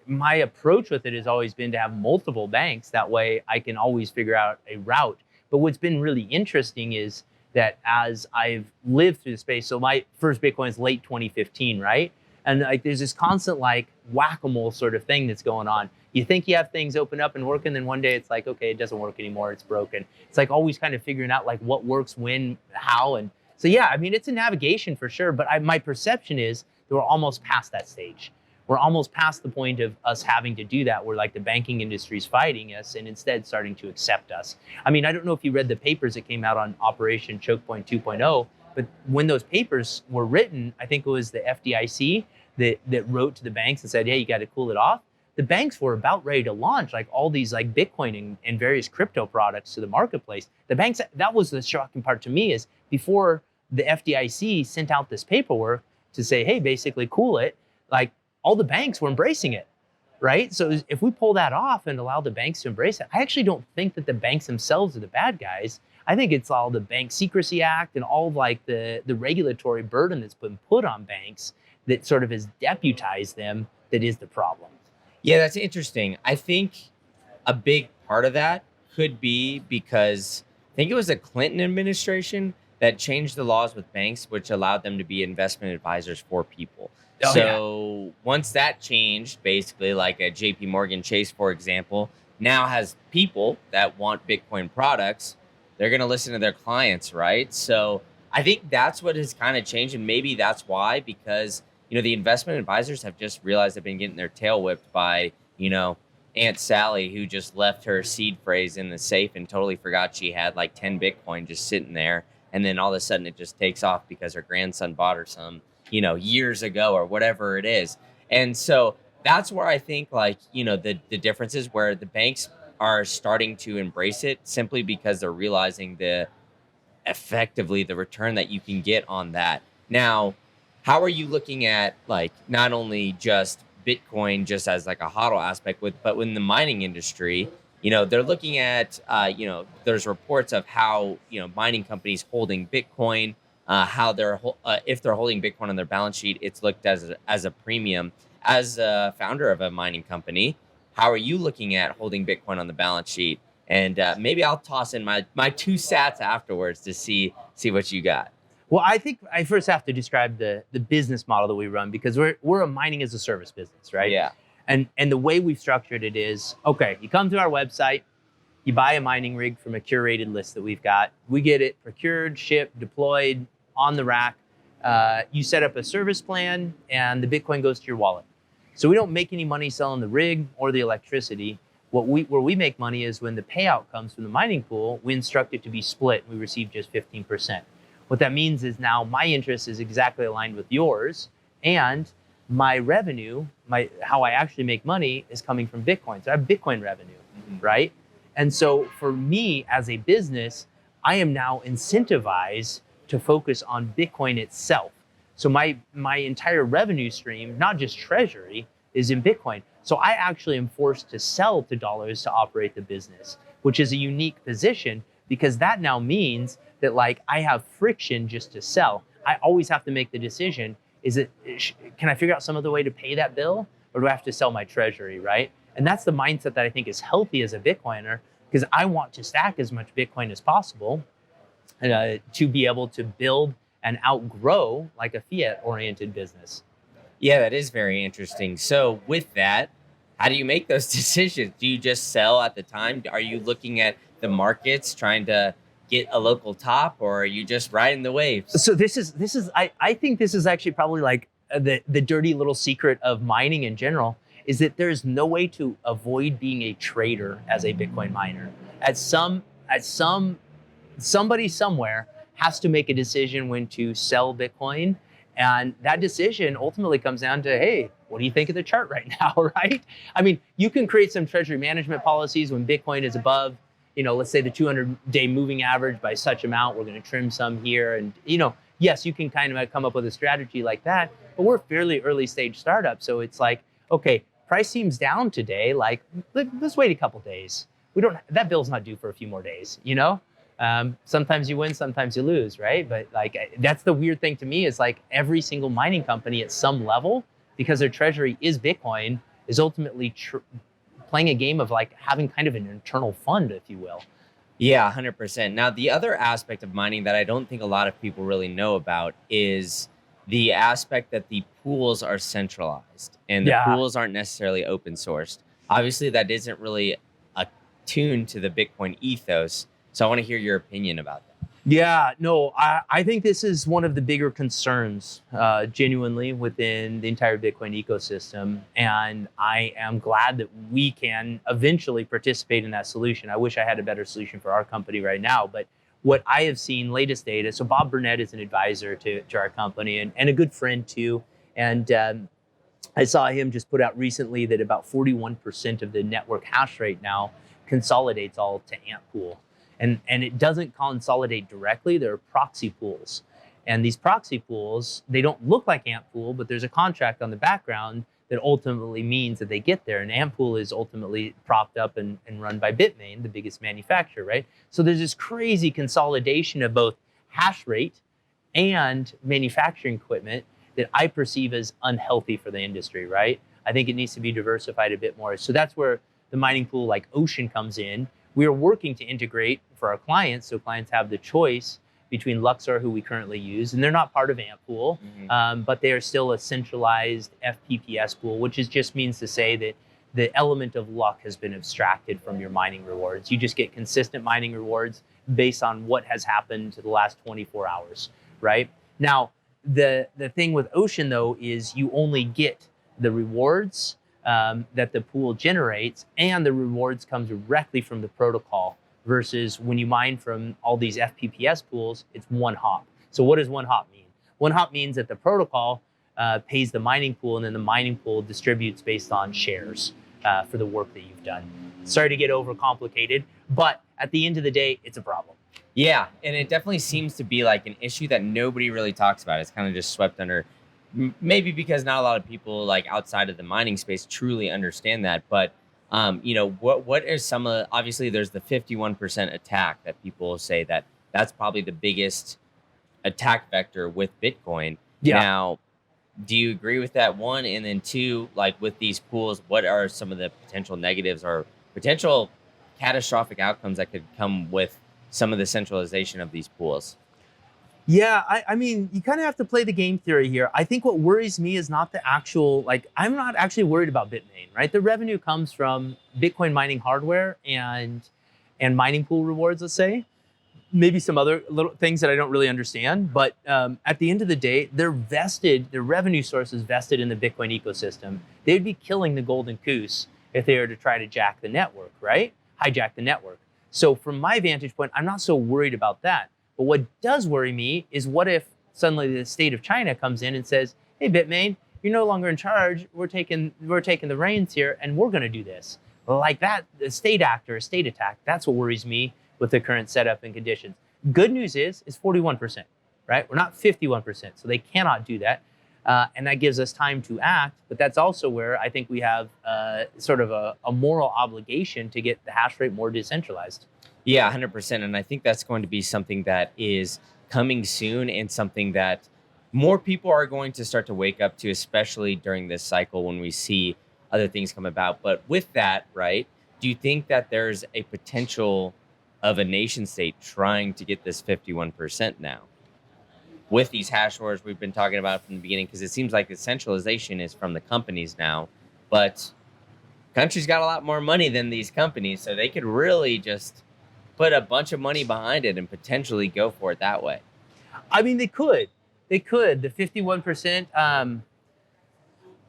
approach with it has always been to have multiple banks. That way I can always figure out a route. But what's been really interesting is that as I've lived through the space, so my first Bitcoin is late 2015, right? And like there's this constant like whack-a-mole sort of thing that's going on. You think you have things open up and working, then one day it's like, okay, it doesn't work anymore, it's broken. It's like always kind of figuring out like what works, when, how. And so yeah, I mean, it's a navigation for sure, but my perception is that we're almost past that stage. We're almost past the point of us having to do that, where like the banking industry is fighting us and instead starting to accept us. I mean, I don't know if you read the papers that came out on Operation Choke Point 2.0, but when those papers were written, I think it was the FDIC that wrote to the banks and said, hey, you got to cool it off. The banks were about ready to launch like all these like Bitcoin and various crypto products to the marketplace. The banks, that was the shocking part to me, is before the FDIC sent out this paperwork to say, hey, basically cool it, like all the banks were embracing it, right? So if we pull that off and allow the banks to embrace it, I actually don't think that the banks themselves are the bad guys. I think it's all the Bank Secrecy Act and all of like the regulatory burden that's been put on banks that sort of has deputized them that is the problem. Yeah, that's interesting. I think a big part of that could be because I think it was the Clinton administration that changed the laws with banks, which allowed them to be investment advisors for people. Oh, So once that changed, basically, like a JP Morgan Chase, for example, now has people that want Bitcoin products. They're going to listen to their clients, right? So I think that's what has kind of changed. And maybe that's why, because, the investment advisors have just realized they've been getting their tail whipped by, Aunt Sally, who just left her seed phrase in the safe and totally forgot she had like 10 Bitcoin just sitting there. And then all of a sudden it just takes off because her grandson bought her some, years ago or whatever it is. And so that's where I think like, the difference is where the banks are starting to embrace it simply because they're realizing effectively the return that you can get on that. Now, how are you looking at like not only just Bitcoin just as like a hodl aspect but in the mining industry, they're looking at, there's reports of how, mining companies holding Bitcoin, how if they're holding Bitcoin on their balance sheet, it's looked as a premium. As a founder of a mining company, how are you looking at holding Bitcoin on the balance sheet? And maybe I'll toss in my two sats afterwards to see what you got. Well, I think I first have to describe the business model that we run, because we're a mining as a service business, right? Yeah. And the way we've structured it is, okay, you come to our website, you buy a mining rig from a curated list that we've got. We get it procured, shipped, deployed, on the rack. You set up a service plan, and the Bitcoin goes to your wallet. So we don't make any money selling the rig or the electricity. Where we make money is when the payout comes from the mining pool, we instruct it to be split, and we receive just 15%. What that means is now my interest is exactly aligned with yours, and my revenue, how I actually make money is coming from Bitcoin. So I have Bitcoin revenue, right? And so for me as a business, I am now incentivized to focus on Bitcoin itself. So my entire revenue stream, not just Treasury, is in Bitcoin. So I actually am forced to sell to dollars to operate the business, which is a unique position, because that now means that like I have friction just to sell. I always have to make the decision, can I figure out some other way to pay that bill, or do I have to sell my Treasury, right? And that's the mindset that I think is healthy as a Bitcoiner, because I want to stack as much Bitcoin as possible to be able to build and outgrow like a fiat-oriented business. Yeah, that is very interesting. So with that, how do you make those decisions? Do you just sell at the time? Are you looking at the markets trying to get a local top, or are you just riding the waves? So this is I think this is actually probably like the dirty little secret of mining in general, is that there's no way to avoid being a trader as a Bitcoin miner. Somebody somewhere has to make a decision when to sell Bitcoin. And that decision ultimately comes down to, hey, what do you think of the chart right now, right? I mean, you can create some treasury management policies when Bitcoin is above, let's say the 200-day moving average by such amount. We're going to trim some here. And, yes, you can kind of come up with a strategy like that. But we're a fairly early stage startup. So it's like, okay, price seems down today. Like, let's wait a couple days. That bill's not due for a few more days, Sometimes you win, sometimes you lose, right? But like, that's the weird thing to me, is like every single mining company at some level, because their treasury is Bitcoin, is ultimately playing a game of like having kind of an internal fund, if you will. Yeah, 100%. Now, the other aspect of mining that I don't think a lot of people really know about is the aspect that the pools are centralized and the pools aren't necessarily open sourced. Obviously, that isn't really attuned to the Bitcoin ethos. So I want to hear your opinion about that. Yeah, no, I think this is one of the bigger concerns, genuinely, within the entire Bitcoin ecosystem. And I am glad that we can eventually participate in that solution. I wish I had a better solution for our company right now. But what I have seen, latest data, so Bob Burnett is an advisor to our company and a good friend too. And I saw him just put out recently that about 41% of the network hash rate now consolidates all to Ant Pool. And it doesn't consolidate directly. There are proxy pools. And these proxy pools, they don't look like Ant Pool, but there's a contract on the background that ultimately means that they get there. And Ampool is ultimately propped up and run by Bitmain, the biggest manufacturer, right? So there's this crazy consolidation of both hash rate and manufacturing equipment that I perceive as unhealthy for the industry, right? I think it needs to be diversified a bit more. So that's where the mining pool like Ocean comes in. We are working to integrate for our clients, so clients have the choice between Luxor, who we currently use, and they're not part of Ampool, but they are still a centralized FPPS pool, which just means to say that the element of luck has been abstracted from your mining rewards. You just get consistent mining rewards based on what has happened to the last 24 hours, right? Now, the thing with Ocean, though, is you only get the rewards that the pool generates, and the rewards come directly from the protocol, versus when you mine from all these FPPS pools, it's one hop. So what does one hop mean? One hop means that the protocol pays the mining pool, and then the mining pool distributes based on shares for the work that you've done. Sorry to get overcomplicated, but at the end of the day, it's a problem. Yeah, and it definitely seems to be like an issue that nobody really talks about. It's kind of just swept under, maybe because not a lot of people like outside of the mining space truly understand that. But what are some of, obviously there's the 51% attack that people say that's probably the biggest attack vector with Bitcoin. Yeah. Now, do you agree with that, one? And then two, like with these pools, what are some of the potential negatives or potential catastrophic outcomes that could come with some of the centralization of these pools? Yeah, I mean, you kind of have to play the game theory here. I think what worries me is not the actual, like, I'm not actually worried about Bitmain, right? The revenue comes from Bitcoin mining hardware and mining pool rewards, let's say. Maybe some other little things that I don't really understand. But at the end of the day, their revenue source is vested in the Bitcoin ecosystem. They'd be killing the golden goose if they were to try to jack the network, right? Hijack the network. So from my vantage point, I'm not so worried about that. But what does worry me is what if suddenly the state of China comes in and says, hey, Bitmain, you're no longer in charge. We're taking the reins here, and we're going to do this. Like that, the state actor, a state attack, that's what worries me with the current setup and conditions. Good news is 41%, right? We're not 51%, so they cannot do that. And that gives us time to act, but that's also where I think we have sort of a moral obligation to get the hash rate more decentralized. Yeah, 100%. And I think that's going to be something that is coming soon, and something that more people are going to start to wake up to, especially during this cycle when we see other things come about. But with that, right, do you think that there's a potential of a nation state trying to get this 51% now with these hash wars we've been talking about from the beginning? Because it seems like the centralization is from the companies now, but countries got a lot more money than these companies, so they could really just put a bunch of money behind it and potentially go for it that way. I mean, they could. The 51%.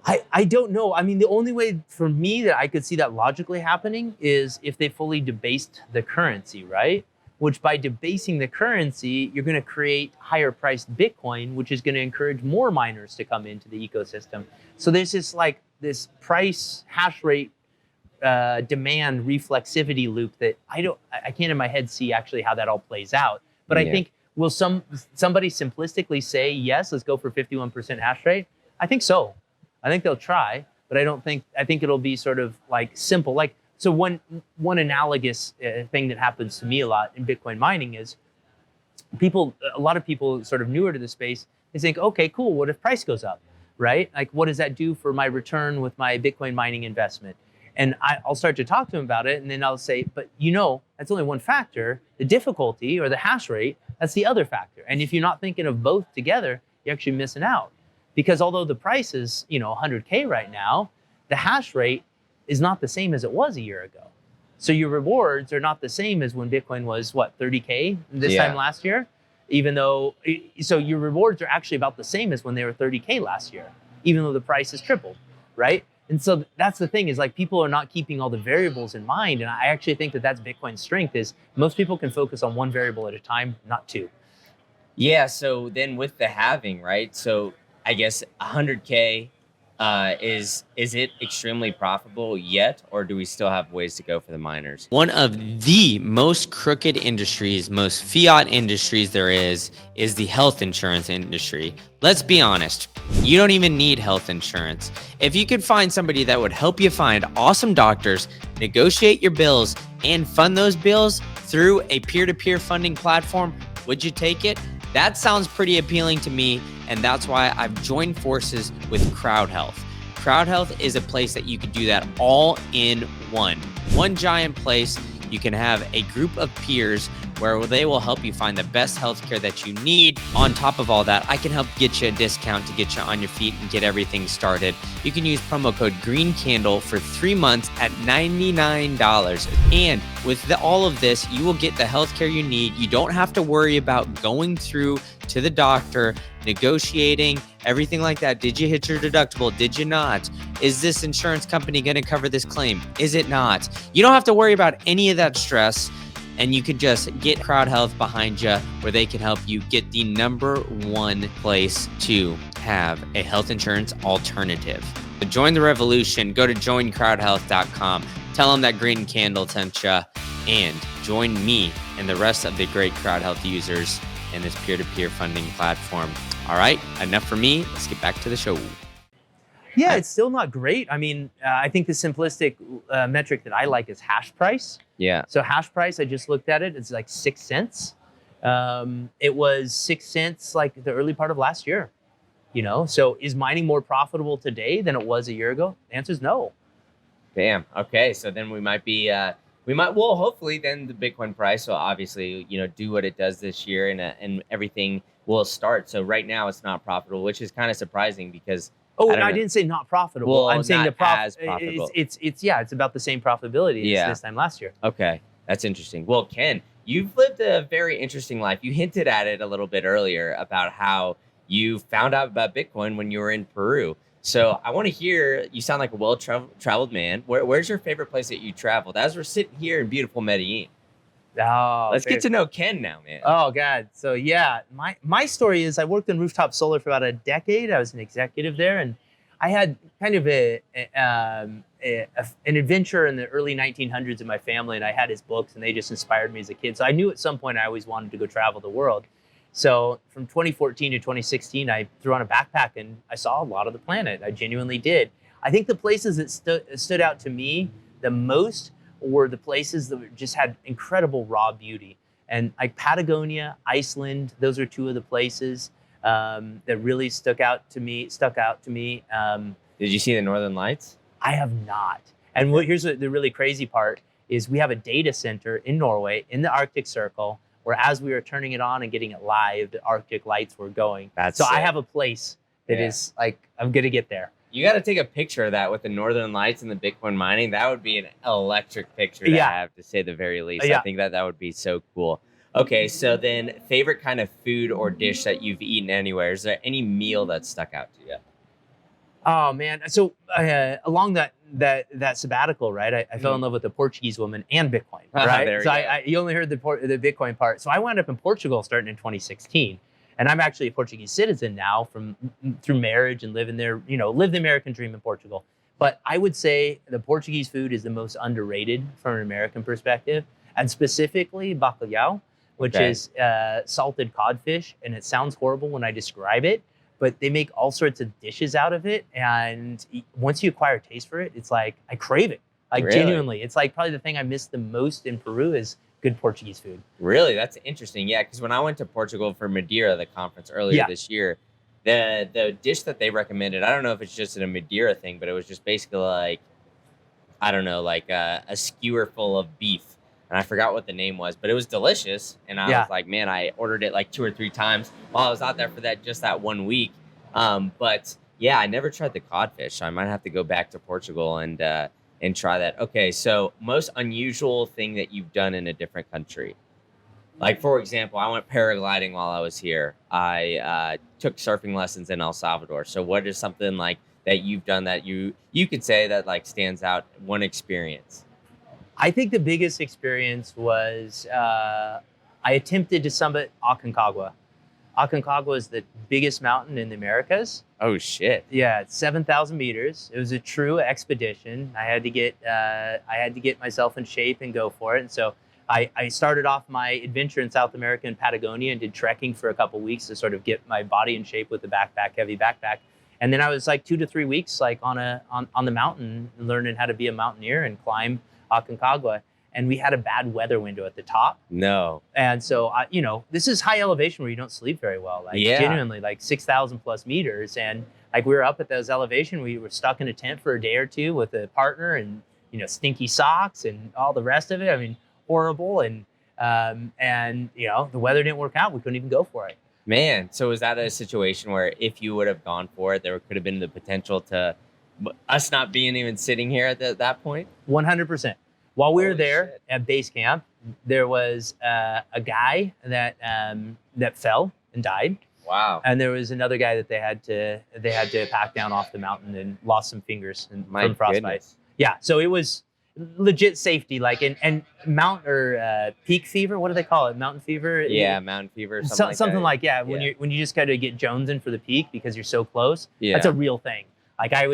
I don't know. I mean, the only way for me that I could see that logically happening is if they fully debased the currency, right? Which by debasing the currency, you're going to create higher priced Bitcoin, which is going to encourage more miners to come into the ecosystem. So there's this price hash rate demand reflexivity loop that I can't in my head see actually how that all plays out. But I think, will somebody simplistically say, yes, let's go for 51% hash rate? I think so. I think they'll try, but I think it'll be sort of like simple. Like, so one analogous thing that happens to me a lot in Bitcoin mining is a lot of people sort of newer to the space, they think, okay, cool, what if price goes up, right? Like, what does that do for my return with my Bitcoin mining investment? And I'll start to talk to them about it, and then I'll say, but that's only one factor. The difficulty or the hash rate, that's the other factor. And if you're not thinking of both together, you're actually missing out. Because although the price is, 100K right now, the hash rate is not the same as it was a year ago. So your rewards are not the same as when Bitcoin was, 30K this time last year? So your rewards are actually about the same as when they were 30K last year, even though the price has tripled, right? And so that's the thing, is like people are not keeping all the variables in mind. And I actually think that's Bitcoin's strength, is most people can focus on one variable at a time, not two. Yeah, so then with the halving, right? So I guess 100K Is it extremely profitable yet, or do we still have ways to go for the miners? One of the most crooked industries, most fiat industries there is the health insurance industry. Let's be honest, you don't even need health insurance. If you could find somebody that would help you find awesome doctors, negotiate your bills, and fund those bills through a peer-to-peer funding platform, would you take it? That sounds pretty appealing to me, and that's why I've joined forces with Crowd Health. Crowd Health is a place that you can do that all in one giant place. You can have a group of peers where they will help you find the best healthcare that you need. On top of all that, I can help get you a discount to get you on your feet and get everything started. You can use promo code GreenCandle for 3 months at $99. And with all of this, you will get the healthcare you need. You don't have to worry about going through to the doctor, negotiating, everything like that. Did you hit your deductible? Did you not? Is this insurance company going to cover this claim? Is it not? You don't have to worry about any of that stress. And you can just get Crowd Health behind you, where they can help you get the #1 place to have a health insurance alternative. To join the revolution, go to joincrowdhealth.com. Tell them that Green Candle sent you, and join me and the rest of the great Crowd Health users in this peer-to-peer funding platform. All right, enough for me. Let's get back to the show. Yeah, it's still not great. I mean, I think the simplistic metric that I like is hash price. Yeah. So hash price, I just looked at it. It's like 6 cents. It was 6 cents like the early part of last year. So is mining more profitable today than it was a year ago? The answer is no. Damn. Okay. So then we might be, well, hopefully then the Bitcoin price will obviously, do what it does this year, and everything will start. So right now it's not profitable, which is kind of surprising because. Oh, I didn't say not profitable. Well, I'm saying not as profitable. It's about the same profitability as this time last year. Okay. That's interesting. Well, Ken, you've lived a very interesting life. You hinted at it a little bit earlier about how you found out about Bitcoin when you were in Peru. So I want to hear, you sound like a well-traveled man. Where's your favorite place that you traveled? As we're sitting here in beautiful Medellin. Oh, let's get to know Ken now, man. Oh, God. So, yeah, my story is I worked in rooftop solar for about a decade. I was an executive there, and I had kind of an adventure in the early 1900s in my family, and I had his books, and they just inspired me as a kid. So I knew at some point I always wanted to go travel the world. So from 2014 to 2016, I threw on a backpack, and I saw a lot of the planet. I genuinely did. I think the places that stood out to me the most were the places that just had incredible raw beauty. And like Patagonia, Iceland, those are two of the places that really stuck out to me. Did you see the Northern Lights? I have not. And here's the really crazy part is we have a data center in Norway in the Arctic Circle where as we were turning it on and getting it live, the Arctic lights were going. That's so sick. I have a place that is like, I'm going to get there. You got to take a picture of that with the Northern Lights and the Bitcoin mining. That would be an electric picture to have, to say the very least. I think that would be so cool. Okay, so then favorite kind of food or dish that you've eaten anywhere? Is there any meal that stuck out to you? Oh, man. So along that sabbatical, right, I fell in love with a Portuguese woman and Bitcoin, right? So you only heard the Bitcoin part. So I wound up in Portugal starting in 2016. And I'm actually a Portuguese citizen now through marriage and living there, live the American dream in Portugal. But I would say the Portuguese food is the most underrated from an American perspective, and specifically bacalhau, which is salted codfish. And it sounds horrible when I describe it, but they make all sorts of dishes out of it. And once you acquire a taste for it, it's like, I crave it. Like genuinely, it's like probably the thing I miss the most in Peru is good Portuguese food. Really? That's interesting. Yeah, because when I went to Portugal for Madeira, the conference earlier this year, the dish that they recommended, I don't know if it's just a Madeira thing, but it was just basically like, I don't know, like a skewer full of beef. And I forgot what the name was, but it was delicious. And I was like, man, I ordered it like 2 or 3 times while I was out there for that 1 week. But yeah, I never tried the codfish. So I might have to go back to Portugal and try that. Okay, so most unusual thing that you've done in a different country. Like, for example, I went paragliding while I was here. I took surfing lessons in El Salvador. So what is something like that you've done that you could say that like stands out, one experience? I think the biggest experience was I attempted to summit Aconcagua. Aconcagua is the biggest mountain in the Americas. Oh shit. Yeah, it's 7,000 meters. It was a true expedition. I had to get myself in shape and go for it. And so I started off my adventure in South America in Patagonia and did trekking for a couple weeks to sort of get my body in shape with the heavy backpack. And then I was like 2 to 3 weeks like on the mountain, learning how to be a mountaineer and climb Aconcagua. And we had a bad weather window at the top. No. And so, this is high elevation where you don't sleep very well. Like genuinely, like 6,000 plus meters. And like we were up at those elevation, we were stuck in a tent for a day or two with a partner, and stinky socks and all the rest of it. I mean, horrible. And the weather didn't work out. We couldn't even go for it. Man, so was that a situation where if you would have gone for it, there could have been the potential to us not being even sitting here at that point? 100%. While we were Holy there shit. at base camp, there was a guy that fell and died, Wow. and there was another guy that they had to pack down off the mountain and lost some fingers from frostbite. Goodness. Yeah, so it was legit safety, like and peak fever. What do they call it? Mountain fever. Yeah, mountain fever. Something Like that. that. When you just got to get jonesing for the peak because you're so close. Yeah. That's a real thing. Like I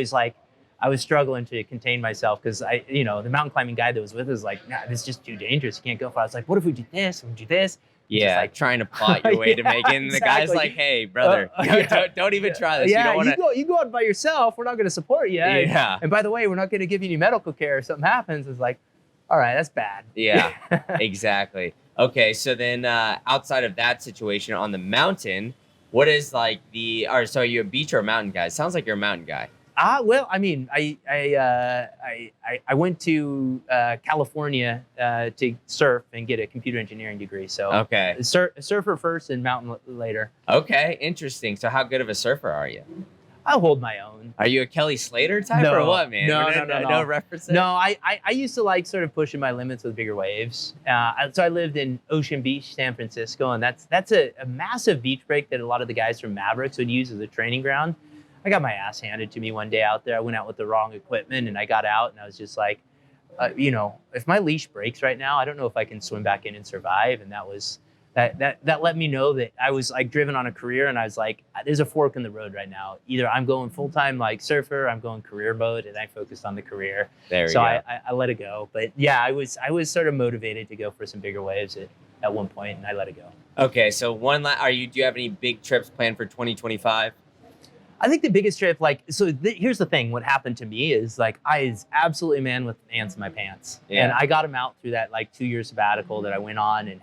was struggling to contain myself because the mountain climbing guy that was with us was like, nah, this is just too dangerous. You can't go for it. I was like, what if we do this? We do this. Yeah, like trying to plot your way to make it. And the guy's exactly. like, hey, brother, don't even try this. Yeah, you don't want to. you go out by yourself. We're not going to support you. Yeah. And by the way, we're not going to give you any medical care if something happens. It's like, all right, that's bad. Yeah, exactly. Okay, so then outside of that situation on the mountain, what is like so are you a beach or a mountain guy? Sounds like you're a mountain guy. Well, I mean, I went to California to surf and get a computer engineering degree. So Okay. Surfer first and mountain later. Okay, interesting. So how good of a surfer are you? I'll hold my own. Are you a Kelly Slater type No. or what, man? No. No references? No, I used to like sort of pushing my limits with bigger waves. So I lived in Ocean Beach, San Francisco, and that's a massive beach break that a lot of the guys from Mavericks would use as a training ground. I got my ass handed to me one day out there. I went out with the wrong equipment and I got out and I was just like, if my leash breaks right now, I don't know if I can swim back in and survive. And that let me know that I was like driven on a career, and I was like, there's a fork in the road right now. Either I'm going full-time like surfer, I'm going career mode, and I focused on the career. There we so go. I let it go. But yeah, I was sort of motivated to go for some bigger waves at one point, and I let it go. Okay, so do you have any big trips planned for 2025? I think the biggest trip, here's the thing. What happened to me is like I was absolutely a man with ants in my pants, Yeah. and I got them out through that 2-year sabbatical that I went on, and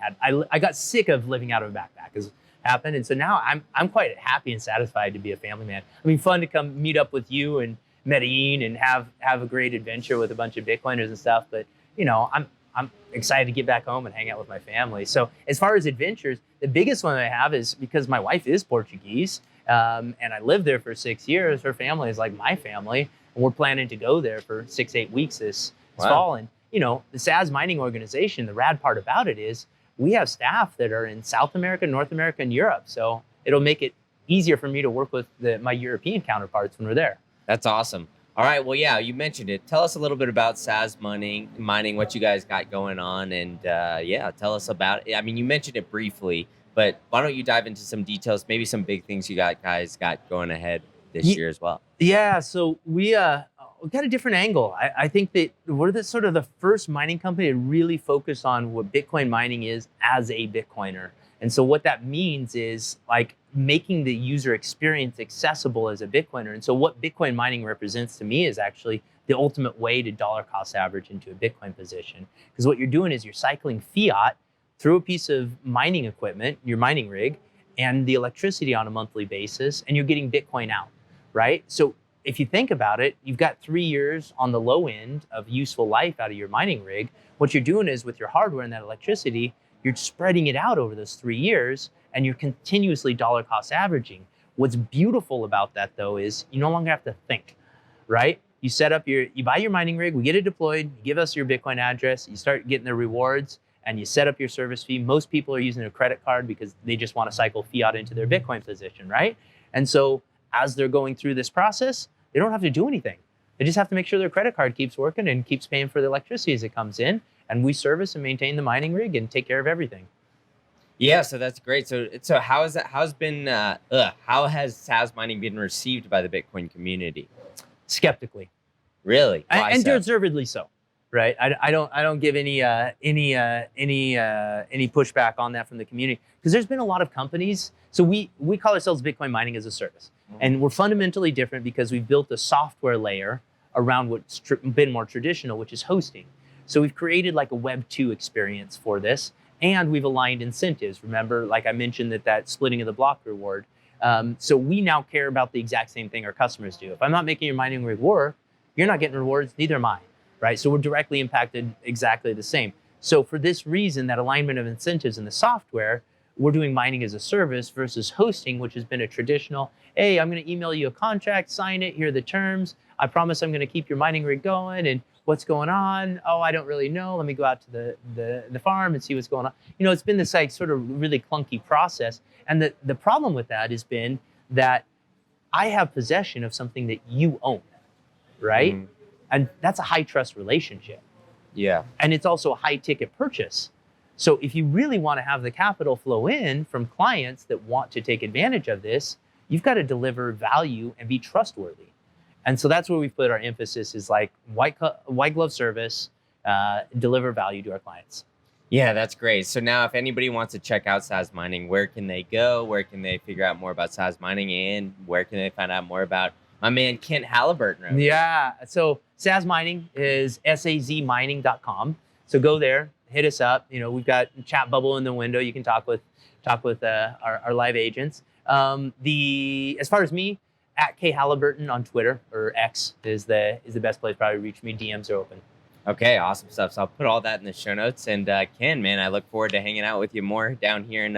I got sick of living out of a backpack as happened, and so now I'm quite happy and satisfied to be a family man. I mean, fun to come meet up with you and Medellin and have a great adventure with a bunch of Bitcoiners and stuff, but I'm excited to get back home and hang out with my family. So as far as adventures, the biggest one I have is because my wife is Portuguese. And I lived there for 6 years. Her family is like my family, and we're planning to go there for 6-8 weeks this Wow. fall. And the Sazmining organization, the rad part about it is we have staff that are in South America, North America, and Europe. So it'll make it easier for me to work with my European counterparts when we're there. That's awesome. All right, well, yeah, you mentioned it. Tell us a little bit about Sazmining, what you guys got going on, and tell us about it. I mean, you mentioned it briefly, but why don't you dive into some details, maybe some big things you guys got going ahead this year as well? Yeah, so we got a different angle. I think that we're the first mining company to really focus on what Bitcoin mining is as a Bitcoiner. And so what that means is like making the user experience accessible as a Bitcoiner. And so what Bitcoin mining represents to me is actually the ultimate way to dollar cost average into a Bitcoin position. Because what you're doing is you're cycling fiat through a piece of mining equipment, your mining rig, and the electricity on a monthly basis, and you're getting Bitcoin out, right? So if you think about it, you've got 3 years on the low end of useful life out of your mining rig. What you're doing is with your hardware and that electricity, you're spreading it out over those 3 years, and you're continuously dollar cost averaging. What's beautiful about that though is you no longer have to think, right? You buy your mining rig, we get it deployed, you give us your Bitcoin address, you start getting the rewards, and you set up your service fee. Most people are using a credit card because they just want to cycle fiat into their Bitcoin position, right? And so as they're going through this process, they don't have to do anything. They just have to make sure their credit card keeps working and keeps paying for the electricity as it comes in. And we service and maintain the mining rig and take care of everything. Yeah, so that's great. So how is that? How has Sazmining been received by the Bitcoin community? Skeptically. Really? Why And so? deservedly so, right? I don't give any pushback on that from the community, because there's been a lot of companies. So we call ourselves Bitcoin mining as a service, and we're fundamentally different because we've built a software layer around what's been more traditional, which is hosting. So we've created like a Web 2 experience for this, and we've aligned incentives. Remember, like I mentioned, that splitting of the block reward. So we now care about the exact same thing our customers do. If I'm not making your mining rig work, you're not getting rewards, neither am I, right? So we're directly impacted exactly the same. So for this reason, that alignment of incentives in the software, we're doing mining as a service versus hosting, which has been a traditional, hey, I'm going to email you a contract, sign it, here are the terms. I promise I'm going to keep your mining rig going. And what's going on? Oh, I don't really know. Let me go out to the farm and see what's going on. It's been this like sort of really clunky process. And the problem with that has been that I have possession of something that you own, right? Mhm. And that's a high trust relationship. Yeah. And it's also a high ticket purchase. So if you really want to have the capital flow in from clients that want to take advantage of this, you've got to deliver value and be trustworthy. And so that's where we put our emphasis, is like white glove service, deliver value to our clients. Yeah, that's great. So now if anybody wants to check out Sazmining, where can they go? Where can they figure out more about Sazmining, and where can they find out more about my man Kent Halliburton? Over there? Yeah. So Sazmining is sazmining.com. So go there, hit us up. We've got a chat bubble in the window. You can talk with our live agents. As far as me, at K Halliburton on Twitter, or X is the best place probably to reach me. DMs are open. Okay, awesome stuff. So I'll put all that in the show notes. And Ken, man, I look forward to hanging out with you more down here in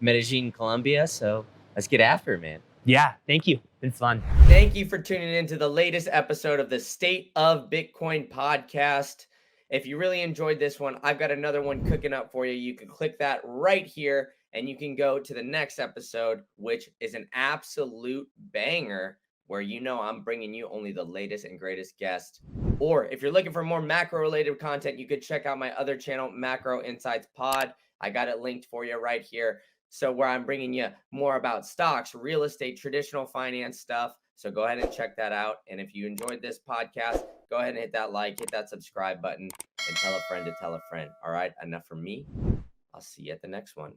Medellin, Colombia. So let's get after it, man. Yeah, thank you. Been fun. Thank you for tuning in to the latest episode of the State of Bitcoin podcast. If you really enjoyed this one, I've got another one cooking up for you. You can click that right here and you can go to the next episode, which is an absolute banger, where I'm bringing you only the latest and greatest guests. Or if you're looking for more macro related content, you could check out my other channel, Macro Insights Pod. I got it linked for you right here. So where I'm bringing you more about stocks, real estate, traditional finance stuff. So go ahead and check that out. And if you enjoyed this podcast, go ahead and hit that like, hit that subscribe button, and tell a friend to tell a friend. All right, enough from me. I'll see you at the next one.